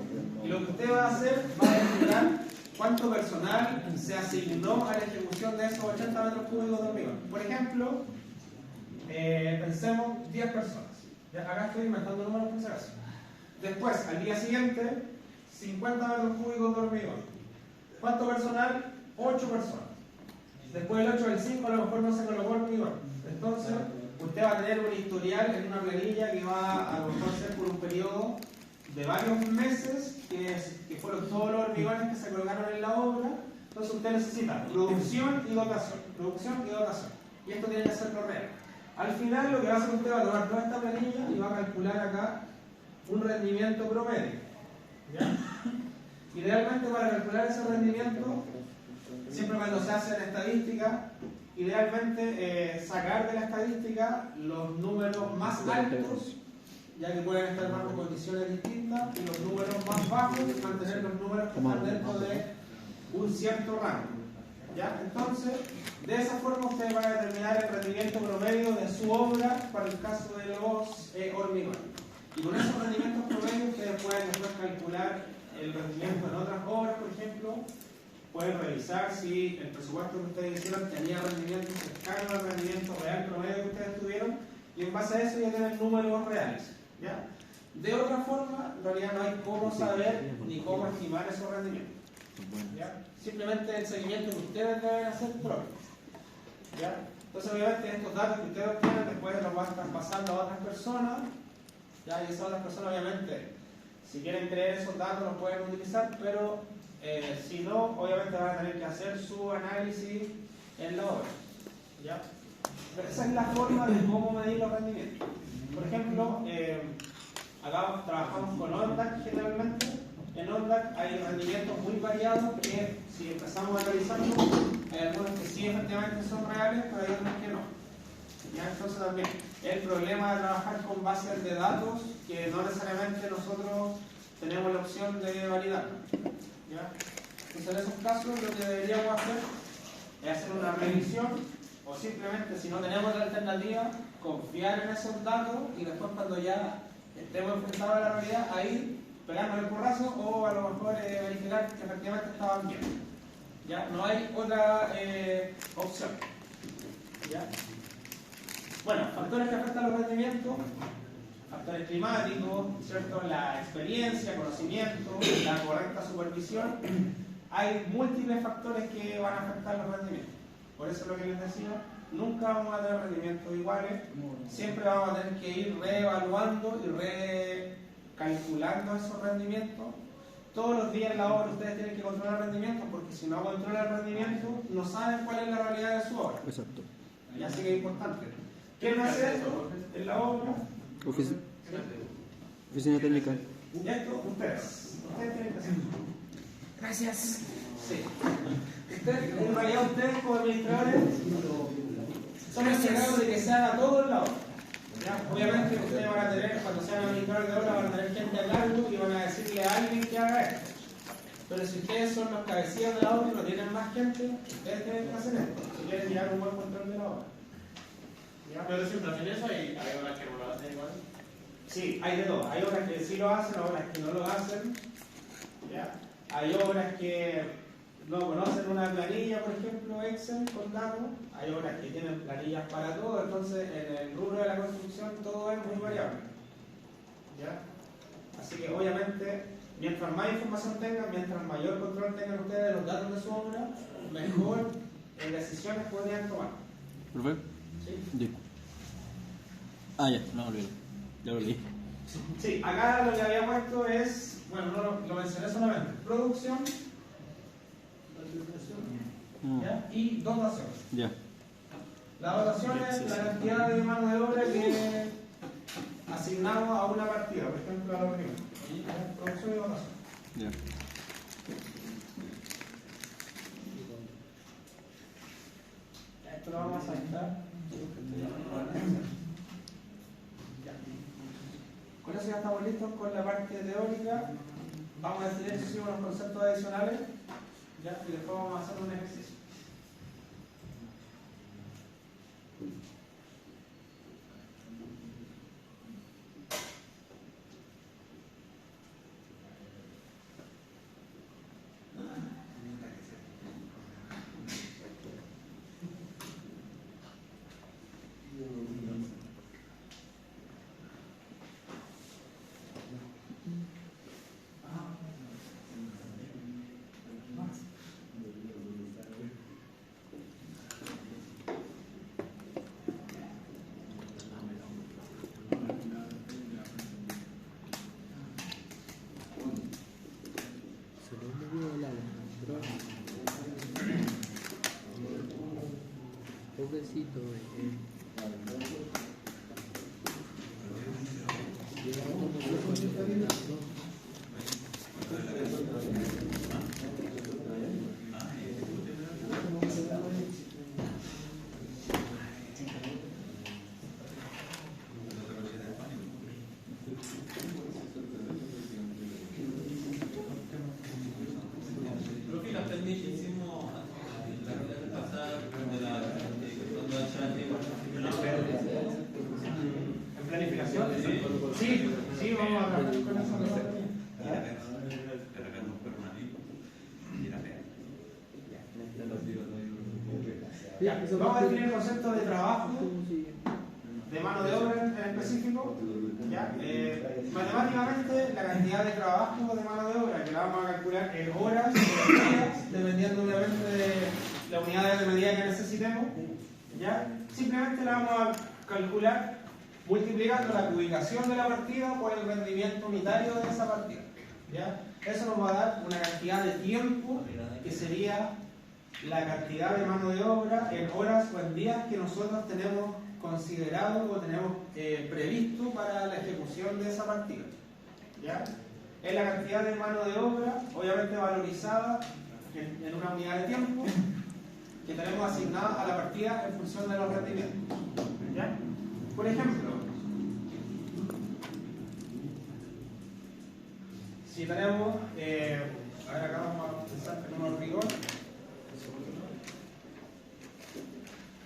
y lo que usted va a hacer va a determinar cuánto personal se asignó a la ejecución de esos 80 metros cúbicos de hormigón. Por ejemplo, pensemos 10 personas. Ya, acá estoy inventando números por si acaso. Después, al día siguiente, 50 metros cúbicos de hormigón. ¿Cuánto personal? 8 personas. Después el 8 del 5 a lo mejor no se colocó hormigón. Entonces, usted va a tener un historial en una planilla que va a lo mejor ser por un periodo de varios meses, que fueron todos los hormigones que se colocaron en la obra. Entonces usted necesita producción y dotación. Producción y dotación. Y esto tiene que hacerlo real. Al final lo que va a hacer usted va a tomar toda esta planilla y va a calcular acá un rendimiento promedio. ¿Ya? Idealmente para calcular ese rendimiento, siempre cuando se hace en estadística, idealmente sacar de la estadística los números más altos, ya que pueden estar bajo condiciones distintas, y los números más bajos y mantener los números que están dentro de un cierto rango. ¿Ya? Entonces, de esa forma usted va a determinar el rendimiento promedio de su obra para el caso de los hormigones. Y con esos rendimientos promedios ustedes pueden después calcular el rendimiento en otras obras, por ejemplo. Pueden revisar si el presupuesto que ustedes hicieron tenía rendimiento cercano al rendimiento real promedio que ustedes tuvieron, y en base a eso ya tienen números reales. ¿Ya? De otra forma, en realidad no hay cómo saber ni cómo estimar esos rendimientos. ¿Ya? Simplemente el seguimiento que ustedes deben hacer propio. ¿Ya? Entonces, obviamente, estos datos que ustedes obtienen después los van a estar pasando a otras personas. ¿Ya? Y esas otras personas, obviamente, si quieren creer esos datos, los pueden utilizar, pero si no, obviamente van a tener que hacer su análisis en la obra. ¿Ya? Pero esa es la forma de cómo medir los rendimientos. Por ejemplo, acá trabajamos con ONDAC generalmente. En ONDAC hay rendimientos muy variados que, si empezamos a analizarlos, hay algunos que sí efectivamente son reales, pero hay otros que no. ¿Ya? Entonces también el problema de trabajar con bases de datos que no necesariamente nosotros tenemos la opción de validar. ¿Ya? Entonces en esos casos lo que deberíamos hacer es hacer una revisión, o simplemente, si no tenemos la alternativa, confiar en esos datos y después cuando ya estemos enfrentados a la realidad, ahí pegarnos el porrazo o a lo mejor verificar que efectivamente estaban bien. ¿Ya? No hay otra opción. ¿Ya? Bueno, factores que afectan los rendimientos: factores climáticos, ¿cierto? La experiencia, conocimiento, la correcta supervisión. Hay múltiples factores que van a afectar los rendimientos. Por eso es lo que les decía, nunca vamos a tener rendimientos iguales, siempre vamos a tener que ir reevaluando y recalculando esos rendimientos. Todos los días en la obra ustedes tienen que controlar el rendimiento, porque si no controlan el rendimiento, no saben cuál es la realidad de su obra. Exacto. Y así que es importante. ¿Quién hace esto en la obra? Oficina técnica. Esto, ustedes. Ustedes tienen que hacerlo. Gracias. Sí. En realidad ustedes como administradores son encargados de que se haga todo en la obra. ¿Ya? Obviamente ustedes van a tener, cuando sean administradores de obra, van a tener gente a cargo y van a decirle a alguien que haga esto. Pero si ustedes son los cabecillas de la obra y no tienen más gente, ustedes tienen que hacer esto, si quieren llevar un buen control de la obra. ¿Ya? Pero siempre hacen eso y hay obras que no lo hacen igual. Sí, hay de todo. Hay obras que sí lo hacen, obras que no lo hacen. ¿Ya? Hay obras que no conocen una planilla, por ejemplo, Excel con datos. Hay obras que tienen planillas para todo. Entonces, en el rubro de la construcción todo es muy variable. ¿Ya? Así que, obviamente, mientras más información tengan, mientras mayor control tengan ustedes de los datos de su obra, mejor decisiones podrían tomar. ¿Profe? ¿Sí? Ah, ya, no, olvídalo. Ya lo leí. Sí, acá lo que había puesto es, bueno, no lo mencioné solamente, producción, ¿ya? Y dotación. Ya. La dotación es la cantidad de mano de obra que asignamos a una partida, por ejemplo, a la primera. ¿Ya? Producción y dotación. Ya. Esto lo vamos a saltar. Con eso ya estamos listos con la parte teórica. Vamos a definir sí, unos conceptos adicionales, ¿ya? Y después vamos a hacer un ejercicio. Se le movió el agua. Pobrecito, Profe, la técnica que hicimos la vez pasada de la cuando ¿En planificación? Sí, sí, vamos a trabajar con eso. Ya, vamos a definir el concepto de trabajo, de mano de obra en específico. ¿Ya? Matemáticamente, la cantidad de trabajo de mano de obra que la vamos a calcular en horas o días, dependiendo obviamente de la unidad de medida que necesitemos. ¿Ya? Simplemente la vamos a calcular multiplicando la ubicación de la partida por el rendimiento unitario de esa partida. ¿Ya? Eso nos va a dar una cantidad de tiempo que sería la cantidad de mano de obra en horas o en días que nosotros tenemos considerado o tenemos previsto para la ejecución de esa partida. ¿Ya? Es la cantidad de mano de obra, obviamente valorizada en una unidad de tiempo, que tenemos asignada a la partida en función de los rendimientos. ¿Ya? Por ejemplo, si tenemos, a ver, acá vamos a pensar en un hormigón.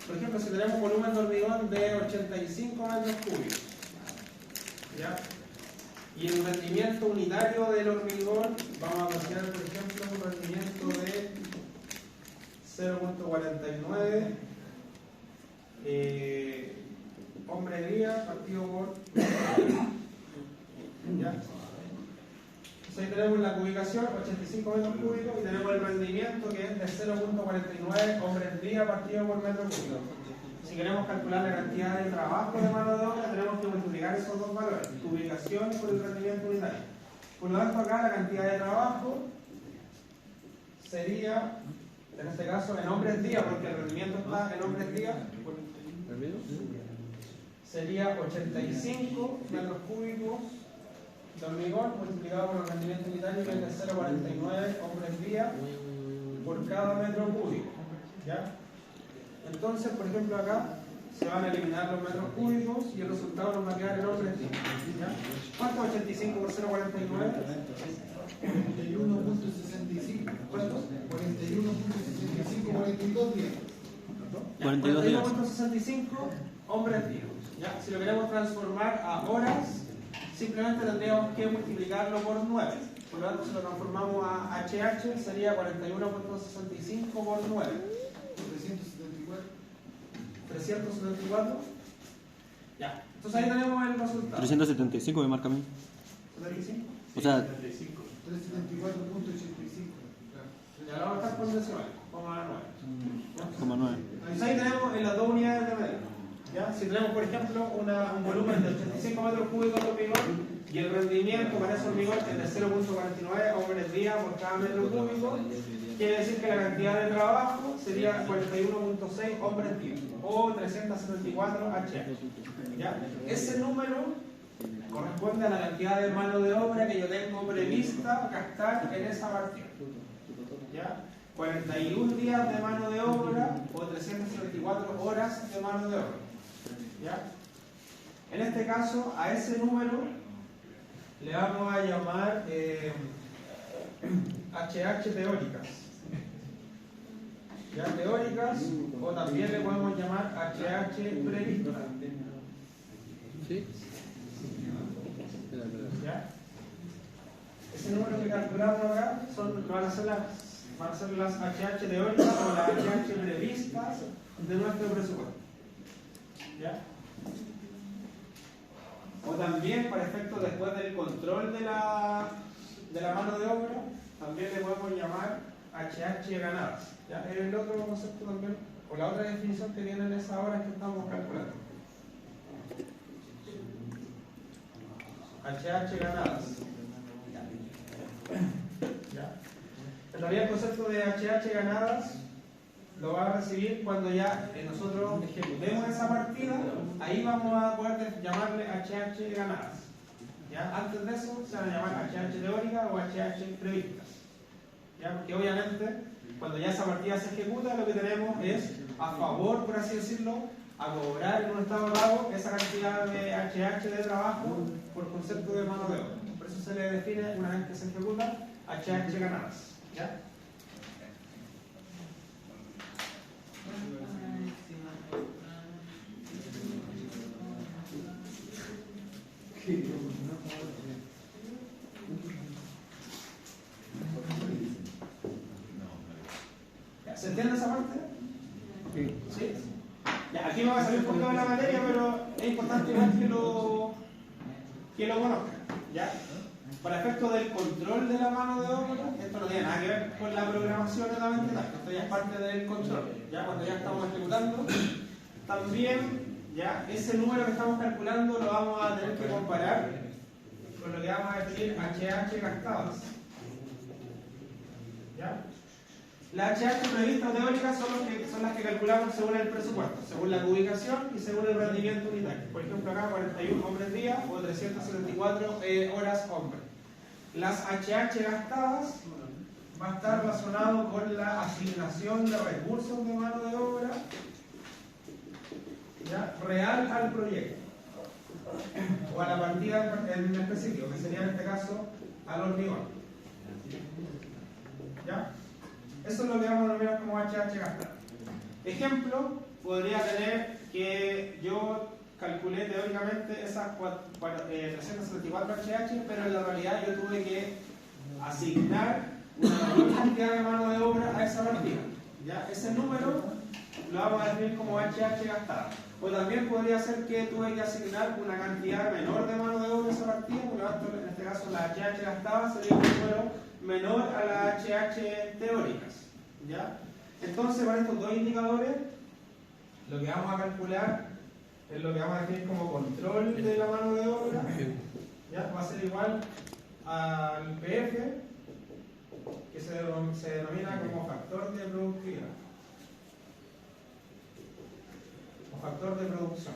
Por ejemplo, si tenemos un volumen de hormigón de 85 metros cúbicos, ¿ya? Y el rendimiento unitario del hormigón, vamos a considerar, por ejemplo, un rendimiento de 0.49 hombre día partido por ¿ya? Entonces ahí tenemos la cubicación, 85 metros cúbicos, y tenemos el rendimiento que es de 0.49 hombres día partido por metro cúbico. Si queremos calcular la cantidad de trabajo de mano de obra, tenemos que multiplicar esos dos valores, ubicación por el rendimiento unitario. Por lo tanto, acá la cantidad de trabajo sería, en este caso, en hombres día, porque el rendimiento está en hombres día, sería 85 metros cúbicos de hormigón multiplicado por el rendimiento unitario, que es de 0.49 hombres día por cada metro cúbico. ¿Ya? Entonces, por ejemplo, acá se van a eliminar los metros cúbicos y el resultado nos va a quedar en hombres día. ¿Ya? ¿Cuánto es 85 por 0.49? 41.65. ¿Cuánto? 41.65, 42 días. 42 días. 41.65 hombres día. ¿Ya? Si lo queremos transformar a horas, simplemente tendríamos que multiplicarlo por 9. Por lo tanto, si lo transformamos a HH, sería 41.65 por 9. 374. Ya. Entonces ahí tenemos el resultado. 375 me marca a mí. 375. O sea, 374.85. Ya lo vamos a estar por decimales. Vamos a la 9. 9. Entonces ahí tenemos en las dos unidades de medida. ¿Ya? Si tenemos, por ejemplo, un volumen de 85 metros cúbicos de hormigón y el rendimiento para ese hormigón es de 0.49 hombres día por cada metro cúbico, quiere decir que la cantidad de trabajo sería 41.6 hombres día o 374 HH. ¿Ya? Ese número corresponde a la cantidad de mano de obra que yo tengo prevista gastar en esa partida. ¿Ya? 41 días de mano de obra o 374 horas de mano de obra. ¿Ya? En este caso, a ese número le vamos a llamar HH teóricas. ¿Ya? Teóricas, o también le podemos llamar HH previstas. ¿Sí? ¿Ya? Ese número que calculamos acá van a ser las HH teóricas o las HH previstas de nuestro presupuesto. ¿Ya? O también, para efectos después del control de la mano de obra, también le podemos llamar HH ganadas. ¿Ya? Es el otro concepto también, o la otra definición que viene en esa hora que estamos calculando. HH ganadas. ¿Ya? En realidad el concepto de HH ganadas lo va a recibir cuando ya nosotros ejecutemos esa partida, ahí vamos a poder llamarle HH ganadas. ¿Ya? Antes de eso se van a llamar HH teórica o HH previstas. ¿Ya? Porque obviamente cuando ya esa partida se ejecuta, lo que tenemos es a favor, por así decirlo, a cobrar en un estado de pago esa cantidad de HH de trabajo por concepto de mano de obra. Por eso se le define, una vez que se ejecuta, HH ganadas. ¿Ya? ¿Se entiende esa parte? Sí. ¿Sí? Ya, aquí me va a salir un poquito de la materia, pero es importante igual que lo conozcan. ¿Ya? Para efectos del control de la mano de obra, esto no tiene nada que ver con la programación netamente, esto ya es parte del control. ¿Ya? Cuando ya estamos ejecutando, también ya ese número que estamos calculando lo vamos a tener que comparar con lo que vamos a definir HH gastadas. ¿Ya? Las HH previstas teóricas son las que calculamos según el presupuesto, según la ubicación y según el rendimiento unitario. Por ejemplo, acá 41 hombres día o 374 horas hombre. Las HH gastadas va a estar relacionado con la asignación de recursos de mano de obra, ¿ya? Real al proyecto o a la partida en específico, que sería en este caso al hormigón. ¿Ya? Eso es lo que vamos a denominar como HH gastada. Ejemplo, podría tener que yo calculé teóricamente esas 374 HH, pero en la realidad yo tuve que asignar una mayor cantidad de mano de obra a esa partida. ¿Ya? Ese número lo vamos a definir como HH gastada. O también podría ser que tuve que asignar una cantidad menor de mano de obra a esa partida, porque en este caso la HH gastada sería un número menor a las HH teóricas. ¿Ya? Entonces, para estos dos indicadores, lo que vamos a calcular es lo que vamos a definir como control de la mano de obra. ¿Ya? Va a ser igual al PF, que se denomina como factor de productividad o factor de producción.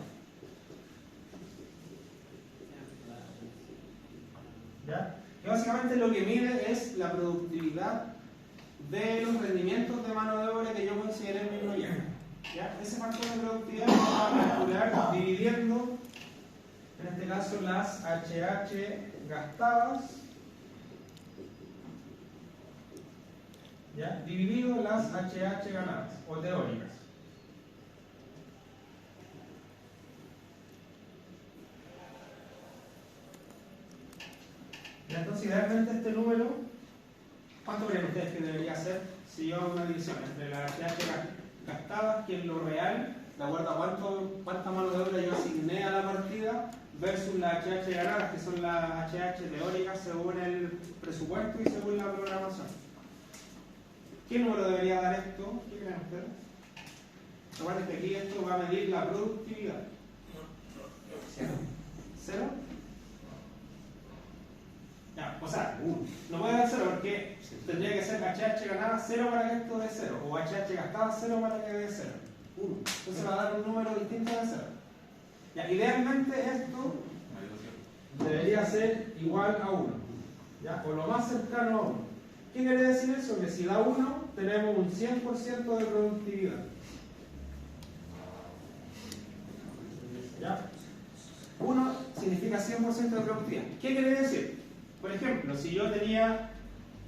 ¿Ya? Que básicamente lo que mide es la productividad de los rendimientos de mano de obra que yo consideré en mi proyecto. ¿Ya? Ese factor de productividad lo vamos a calcular dividiendo, en este caso, las HH gastadas, ¿ya? Dividido las HH ganadas o teóricas. ¿Ya? Entonces, idealmente este número, ¿cuánto creen ustedes que debería ser si yo hago una división entre las HH gastadas, que es lo real, de acuerdo a cuánta mano de obra yo asigné a la partida, versus las HH ganadas, que son las HH teóricas según el presupuesto y según la programación? ¿Qué número debería dar esto? ¿Qué creen ustedes? Recuerden que aquí esto va a medir la productividad. ¿Cero? Ya, o sea, no puede dar cero porque tendría que ser HH ganada 0 para que esto dé 0, o HH gastada 0 para que dé 0. Entonces va a dar un número distinto de 0. Ya, idealmente esto debería ser igual a 1, ¿ya? O lo más cercano a 1. ¿Qué quiere decir eso? Que si da 1, tenemos un 100% de productividad. ¿Ya? 1 significa 100% de productividad. ¿Qué quiere decir? Por ejemplo, si yo tenía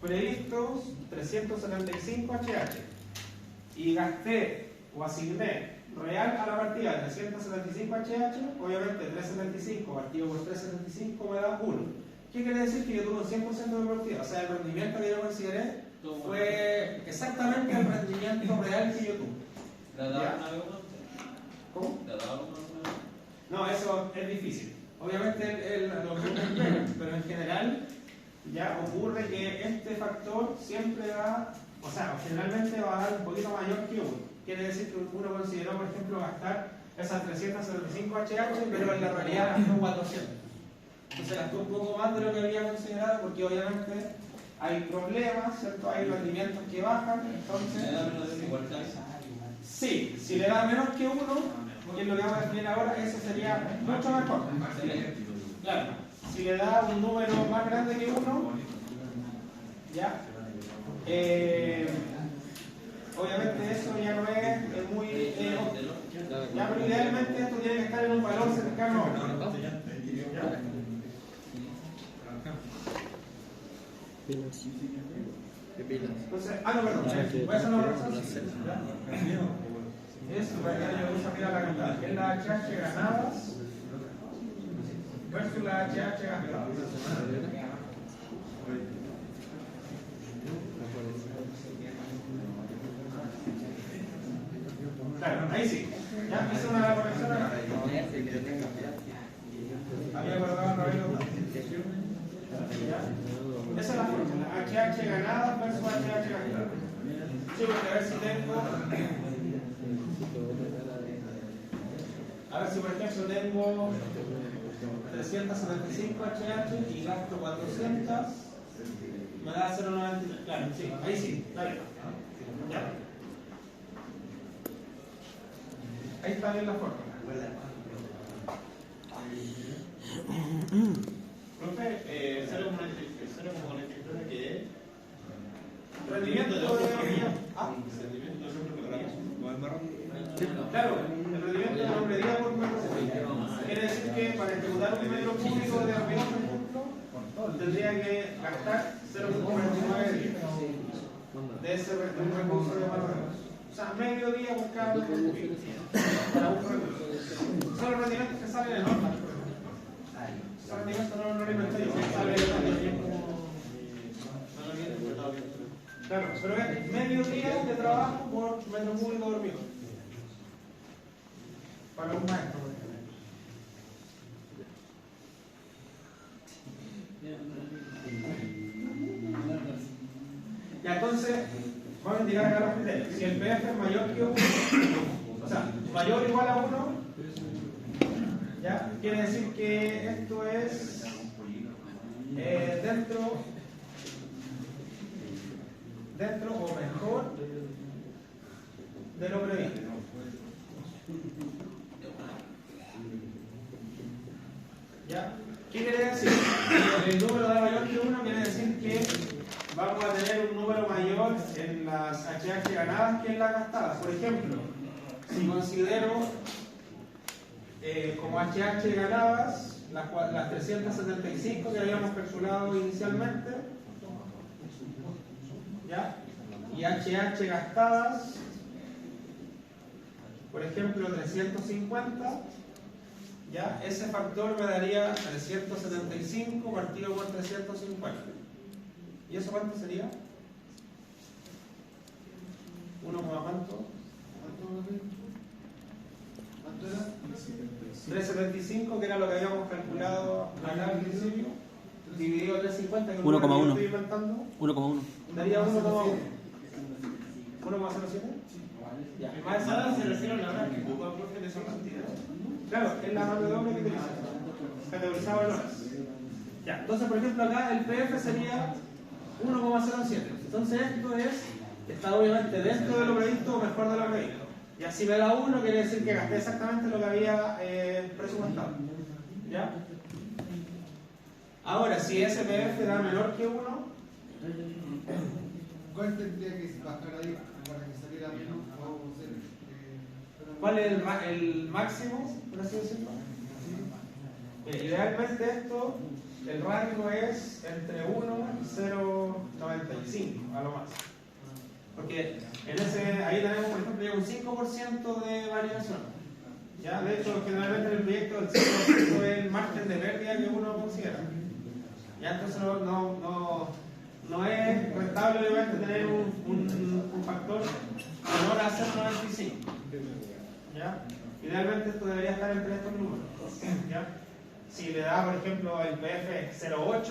previstos 375 HH y gasté o asigné real a la partida de 375 HH, obviamente 375 partido por 375 me da 1. ¿Qué quiere decir? Que yo tuve un 100% de productividad. O sea, el rendimiento que yo consideré fue exactamente el rendimiento real que yo tuve. ¿Le ha dado una vez uno? ¿Cómo? ¿Le ha dado una vez? No, eso es difícil. Obviamente lo que pero en general ya ocurre que este factor siempre da, o sea, generalmente va a dar un poquito mayor que 1. Quiere decir que uno consideró, por ejemplo, gastar esas 375 HH, pero en la realidad gastó 400. Entonces gastó un poco más de lo que había considerado, porque obviamente hay problemas, ¿cierto? Hay rendimientos que bajan, entonces... ¿Le da menos desigualdad? Sí, si le da menos que 1, que es lo que vamos a definir ahora, eso sería mucho mejor. Claro, si le da un número más grande que 1, ya, obviamente eso ya no es muy ya, pero idealmente esto tiene que estar en un valor cercano a 1. Entonces, no, perdón, voy a hacer una oración. Eso, para que yo uso arriba la cantidad, que es la HH ganadas versus la HH gastadas. Claro, ahí sí. Ya hice una corrección acá. Había guardado no haberlo. Esa es la fórmula. HH ganadas versus HH gastadas. Sí, porque a ver si tengo. A ver si por ejemplo tengo 375 HH y gasto 400, me da 0,93. Claro, sí, ahí sí, está bien. Ya. Ahí está bien la fórmula. Profe, 0,93 que es Rendimiento de claro, el rendimiento de hombre día por metro cúbico. Quiere decir que para ejecutar un metro cúbico de hormigón, por ejemplo, tendría que gastar 0,49 días de ese recurso de mano de obra. O sea, medio día por cada metro cúbico para un recurso. Son los rendimientos que salen en norma. Esos rendimientos no lo inventé yo, salen bien como. Claro, pero es medio día de trabajo por metro cúbico de hormigón. Para un maestro, por ejemplo. Ya, entonces, vamos a indicar acá los criterios. Si el PF es mayor que 1, o sea, mayor o igual a 1, ya, quiere decir que esto es dentro o mejor de lo previsto. ¿Ya? ¿Qué quiere decir? El número da mayor que 1 quiere decir que vamos a tener un número mayor en las HH ganadas que en las gastadas. Por ejemplo, si considero como HH ganadas las 375 que habíamos calculado inicialmente, ¿ya? Y HH gastadas, por ejemplo 350, ¿ya? Ese factor me daría 375 partido por 350. ¿Y eso cuánto sería? ¿1, cuánto? ¿Cuánto era? 375, que era lo que habíamos calculado acá al principio, dividido 350, que 1,1. estoy inventando, 1,1. daría 1,1. ¿1,07? Ya. más nada se refiere a la hora que ocupa profe de esa cantidad. Claro, es la mano de obra que utiliza, categorizado en horas. Ya, entonces por ejemplo acá el PF sería 1,07. Entonces esto está obviamente dentro de lo previsto o mejor de lo previsto. Y así me da 1, quiere decir que gasté exactamente lo que había presupuestado. ¿Ya? Ahora, si SPF da menor que 1, ¿cuál tendría que bajar ahí para que saliera menos o cero? ¿cuál es el máximo, por así decirlo? Idealmente esto, el rango es entre 1 y 0,95 a lo más. Porque ahí tenemos, por ejemplo, un 5% de variación. ¿Ya? De hecho, generalmente en el proyecto el 5% es el margen de pérdida que uno considera. ¿Ya? Entonces no es rentable obviamente tener un factor menor a 0,95. ¿Ya? Idealmente esto debería estar entre estos números. ¿Ya? Si le da, por ejemplo, el PF 0,8,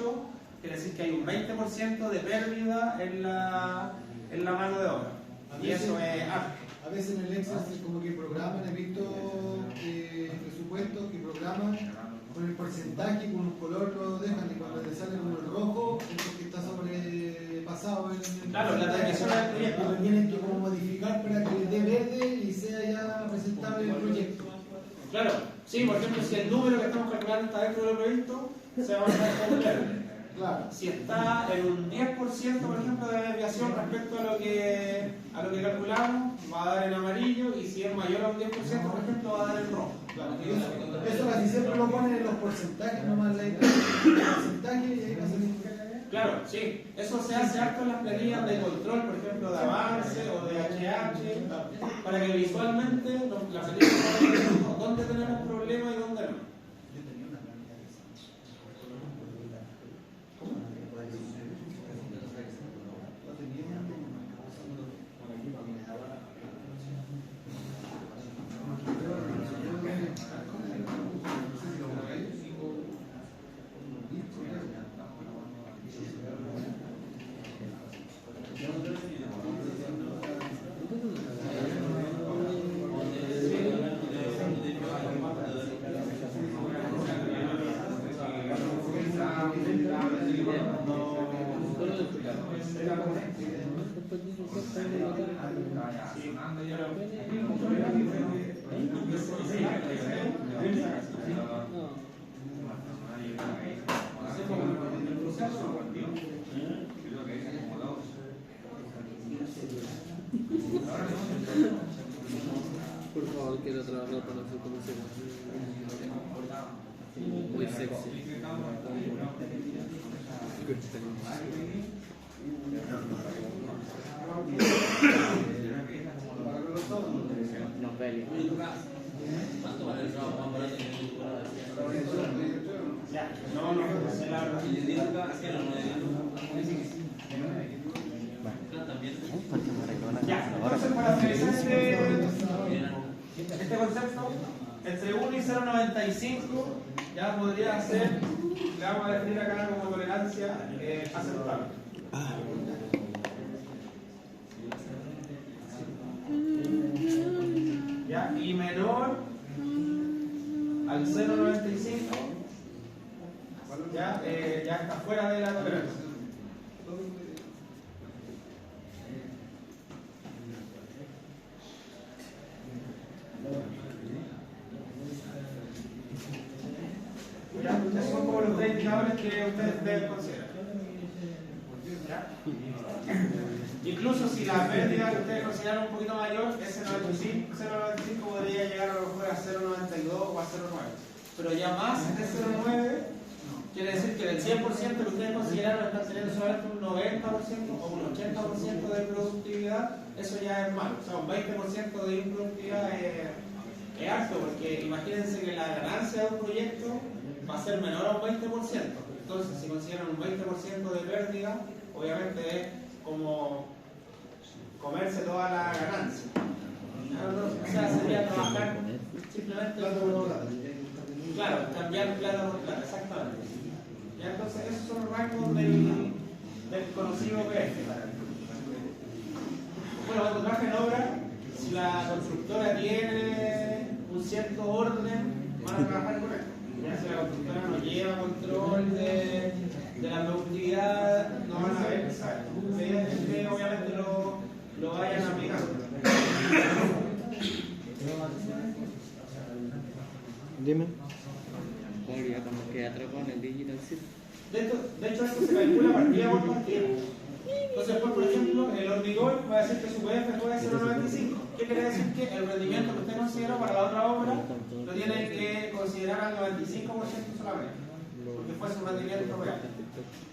quiere decir que hay un 20% de pérdida en la mano de obra. Y eso es alto. A veces en el Excel como que programan, he visto presupuestos que programan con el porcentaje, con un color lo dejan y cuando le sale como el rojo es porque está sobrepasado en el claro, la transmisión del proyecto. lo tienen que como modificar para que le dé verde y sea ya presentable el proyecto. Claro, sí, por ejemplo, si el número que estamos calculando está dentro de lo previsto, se va a marcar con verde. Claro. Si está en un 10%, por ejemplo, de desviación respecto a lo que calculamos, va a dar en amarillo, y si es mayor a un 10%, por ejemplo, va a dar en rojo. Claro, eso casi siempre lo ponen en los porcentajes, nomás el porcentaje y ahí va a salir. Claro, sí, eso se hace harto en las planillas de control, por ejemplo, de avance o de HH, para que visualmente la planilla sepa dónde tenemos problemas y dónde no. Por favor, quiero trabajar para hacer como se muy sexy. No pelea. ¿Cuánto vale el trabajo más barato que Ya, no, sé la verdad. Ya, entonces para finalizar este concepto, entre 1 y 0,95 ya podría ser, le vamos a definir acá como tolerancia aceptable. ¿Ya? Y menor al 0,95 ya está fuera de la tolerancia. ¿Ya? Esos son como los 3 indicadores que ustedes deben considerar. ¿Ya? Incluso si la pérdida que ustedes consideran un poquito mayor, ese 0,95 podría llegar a lo mejor a 0,92 o a 0,9. Pero ya más de 0,9 quiere decir que del 100% que ustedes consideraron están teniendo solamente un 90% o un 80% de productividad, eso ya es malo. O sea, un 20% de improductividad es alto, porque imagínense que la ganancia de un proyecto va a ser menor a un 20%. Entonces, si consideran un 20% de pérdida, obviamente es como comerse toda la ganancia. O sea, sería trabajar simplemente por... Claro, cambiar plata por plata, exactamente. ¿Ya? Entonces, esos son los rangos del conocido PF. Bueno, cuando trabaja en obra, si la constructora tiene un cierto orden, van a trabajar con esto. Ya, si la constructora no lleva control de la productividad, no van a ver esa lo vayan a aplicar. Dime. Podría como que atrapado en el Digital City. De hecho, esto se calcula partida por partida. Entonces, después, por ejemplo, el hormigón va a decir que su PF puede ser 0,95. ¿Qué quiere decir? Que el rendimiento que usted consideró para la otra obra lo tiene que considerar al 95% solamente, porque fue su rendimiento real.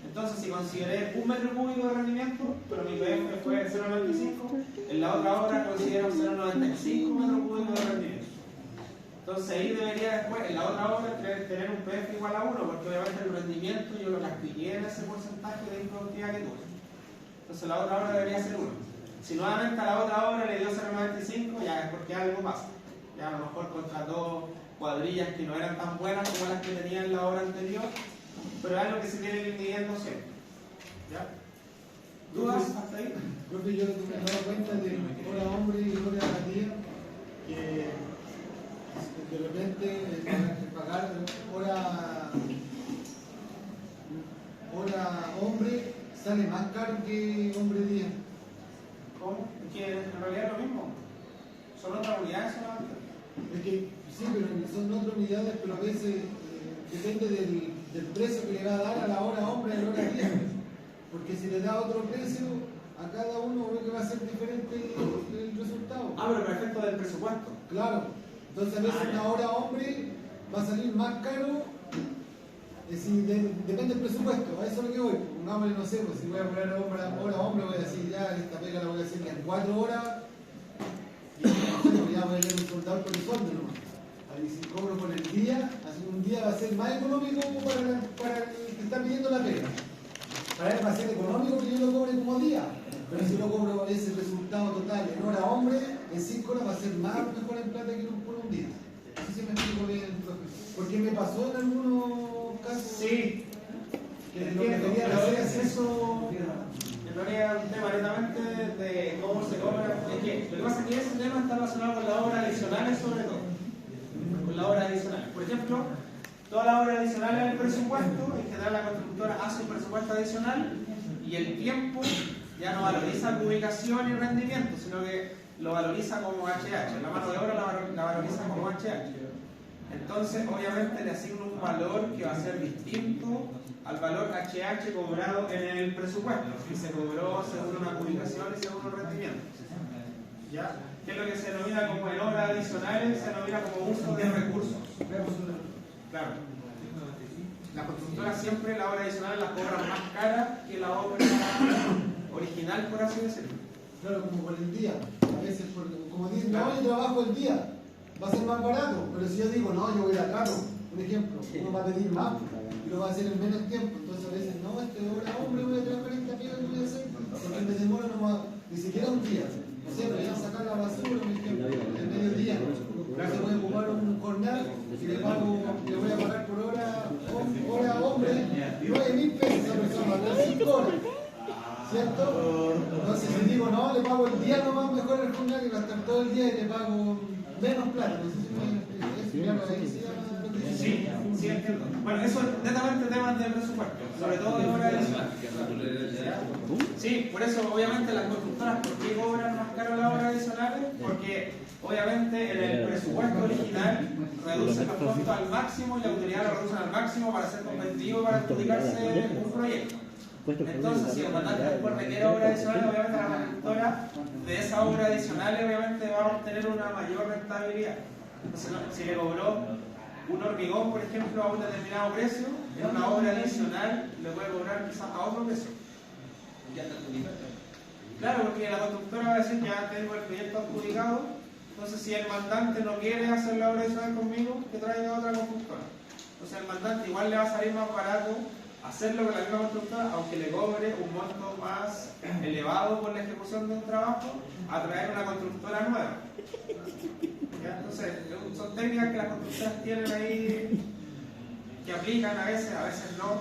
Entonces, si consideré 1 metro cúbico de rendimiento, pero mi PF fue 0,95, en la otra obra considero 0,95 metros cúbicos de rendimiento. Entonces ahí debería después, en la otra obra, tener un PF igual a 1, porque obviamente el rendimiento yo lo castigué en ese porcentaje de improductividad que tuve. Entonces la otra obra debería ser 1. Si nuevamente a la otra obra le dio 0,95, ya es porque algo pasa. Ya a lo mejor contrató cuadrillas que no eran tan buenas como las que tenía en la obra anterior, pero es algo que se tiene que ir midiendo siempre. ¿Ya? ¿Dudas hasta ahí? Profe, yo me he dado cuenta de hora hombre y hora día que de repente pagar hora hombre sale más caro que hombre día. ¿Cómo? Que en realidad es lo mismo. Son otras unidades solamente. Es que sí, pero son otras unidades, pero a veces depende del precio que le va a dar a la hora hombre y a la hora día. Porque si le da otro precio, a cada uno creo que va a ser diferente el resultado. Ah, pero perfecto del presupuesto. Claro. Entonces a veces una hora hombre va a salir más caro. Depende del presupuesto, a eso es lo que voy. Pongámosle, no sé, pues, si voy a poner hora hombre, voy a decir ya, esta pega la voy a hacer en 4 horas y ya voy a ir un soldado por el sueldo nomás. Y si cobro por el día, así un día va a ser más económico para el que está pidiendo la pega. Para él va a ser económico que yo lo cobre como día, pero si lo cobro ese resultado total en hora hombre, en 5 horas va a ser más mejor en plata que por un día. Así se me explico bien, profe. Porque me pasó en algunos casos. Sí. Que lo que quería hacer es eso. En realidad es un tema netamente de cómo se cobra. Es que lo que pasa es que ese tema está relacionado con las obras adicionales sobre todo. Con las obras adicionales. Por ejemplo, todas las obras adicionales del presupuesto, en general la constructora hace un presupuesto adicional y el tiempo ya no valoriza ubicación y rendimiento, sino que lo valoriza como HH. La mano de obra la valoriza como HH. Entonces, obviamente le asigna un valor que va a ser distinto al valor HH cobrado en el presupuesto, si se cobró según una ubicación y según un rendimiento. ¿Ya? ¿Qué es lo que se denomina como en obras adicionales? Se denomina como uso de recursos. Claro. Las constructoras siempre la obra adicional las cobran más cara que la obra original, por así decirlo. Claro, como por el día. A veces, como dicen, no, yo trabajo el día, va a ser más barato. Pero si yo digo, no, yo voy a carro, por ejemplo, uno va a pedir más y lo va a hacer en menos tiempo. Entonces a veces, no, hora hombre, voy a trabajar esta piedra que voy a hacer, porque me demora ni siquiera un día. No sé, voy a sacar la basura, por ejemplo, en mediodía. Entonces voy a ocupar un jornal y le voy a pagar por hora hombre, y voy a 1.000 pesos a esa persona, por 5 horas. ¿Cierto? Entonces si digo, no, le pago el día nomás mejor el jornal y va a estar todo el día y le pago menos plata. No sé si me Sí, sí, entiendo. Bueno, eso es netamente temas de presupuesto, sobre todo de obra adicional. Sí, por eso obviamente las constructoras, ¿por qué cobran más caro las obras adicionales? Porque obviamente en el presupuesto original reducen los costos al máximo y la utilidad lo reducen al máximo para ser competitivo y para adjudicarse un proyecto. Entonces, si el mandante después requiere obra adicional, obviamente la constructora de esa obra adicional obviamente va a obtener una mayor rentabilidad. Entonces, si le cobró un hormigón, por ejemplo, a un determinado precio, en una obra adicional le puede cobrar quizás a otro precio. Claro, porque la constructora va a decir, ya tengo el proyecto adjudicado, entonces si el mandante no quiere hacer la obra adicional conmigo, que traiga otra constructora. Entonces el mandante igual le va a salir más barato hacerlo con la misma constructora, aunque le cobre un monto más elevado por la ejecución de un trabajo, a traer una constructora nueva. ¿Ya? Entonces, son técnicas que las constructoras tienen ahí, que aplican a veces no.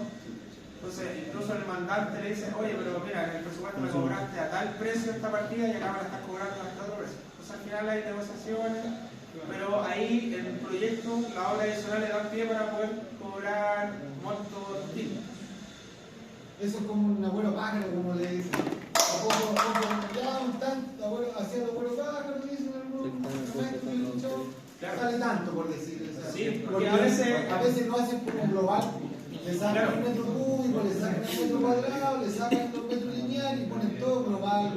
Entonces, incluso el mandante le dice, oye, pero mira, en el presupuesto me cobraste a tal precio esta partida y acá me la estás cobrando a este otro precio. Entonces, al final hay negociaciones, pero ahí en el proyecto la obra adicional le da pie para poder cobrar montos distintos. Eso es como un abuelo pájaro, como le dicen. ya un tanto, abuelo, hacía los vuelos bajos, lo dicen algunos momentos del show, sale tanto por decir. O sea, Sí, porque porque a veces no hacen como global, le sacan el metro cúbico, le sacan el metro cuadrado, le sacan los metros lineales y ponen todo global,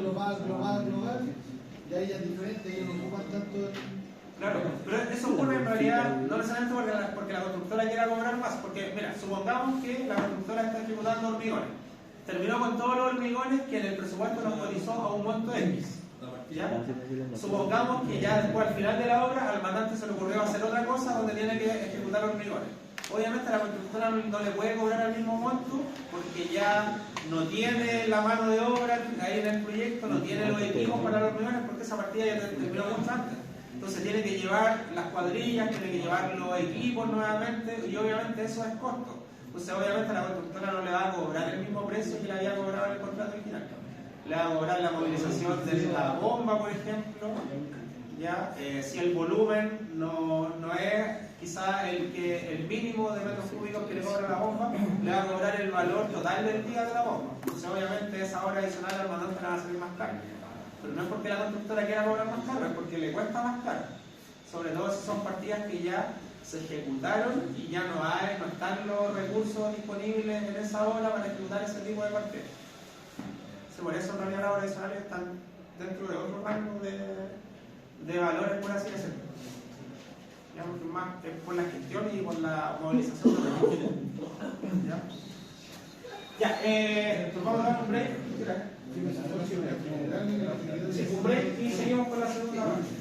y ahí ya es diferente, ellos no ocupan tanto. Claro, pero eso ocurre en realidad no necesariamente porque la constructora quiera cobrar más, porque mira, supongamos que la constructora está ejecutando hormigones, terminó con todos los hormigones que en el presupuesto nos autorizó a un monto X. ¿Ya? Supongamos que ya después al final de la obra al mandante se le ocurrió hacer otra cosa donde tiene que ejecutar hormigones. Obviamente la constructora no le puede cobrar el mismo monto porque ya no tiene la mano de obra ahí en el proyecto, no tiene los equipos para los hormigones porque esa partida ya terminó mucho antes. Entonces tiene que llevar las cuadrillas, tiene que llevar los equipos nuevamente y obviamente eso es costo. Entonces obviamente la constructora no le va a cobrar el mismo precio que le había cobrado en el contrato original. Le va a cobrar la movilización de la bomba, por ejemplo, ¿ya? Si el volumen no es quizá el mínimo de metros cúbicos que le cobra la bomba, le va a cobrar el valor total del día de la bomba. Entonces obviamente esa hora adicional al mandante le va a salir más cara. Pero no es porque la constructora quiera cobrar más caro, es porque le cuesta más caro. Sobre todo si son partidas que ya se ejecutaron y ya no están los recursos disponibles en esa hora para ejecutar ese tipo de partidas. Por eso en realidad las horas adicionales están dentro de otro rango de valores, por así decirlo. Digamos que más por la gestión y por la movilización de recursos. ¿Ya? Ya, nos vamos a dar un break.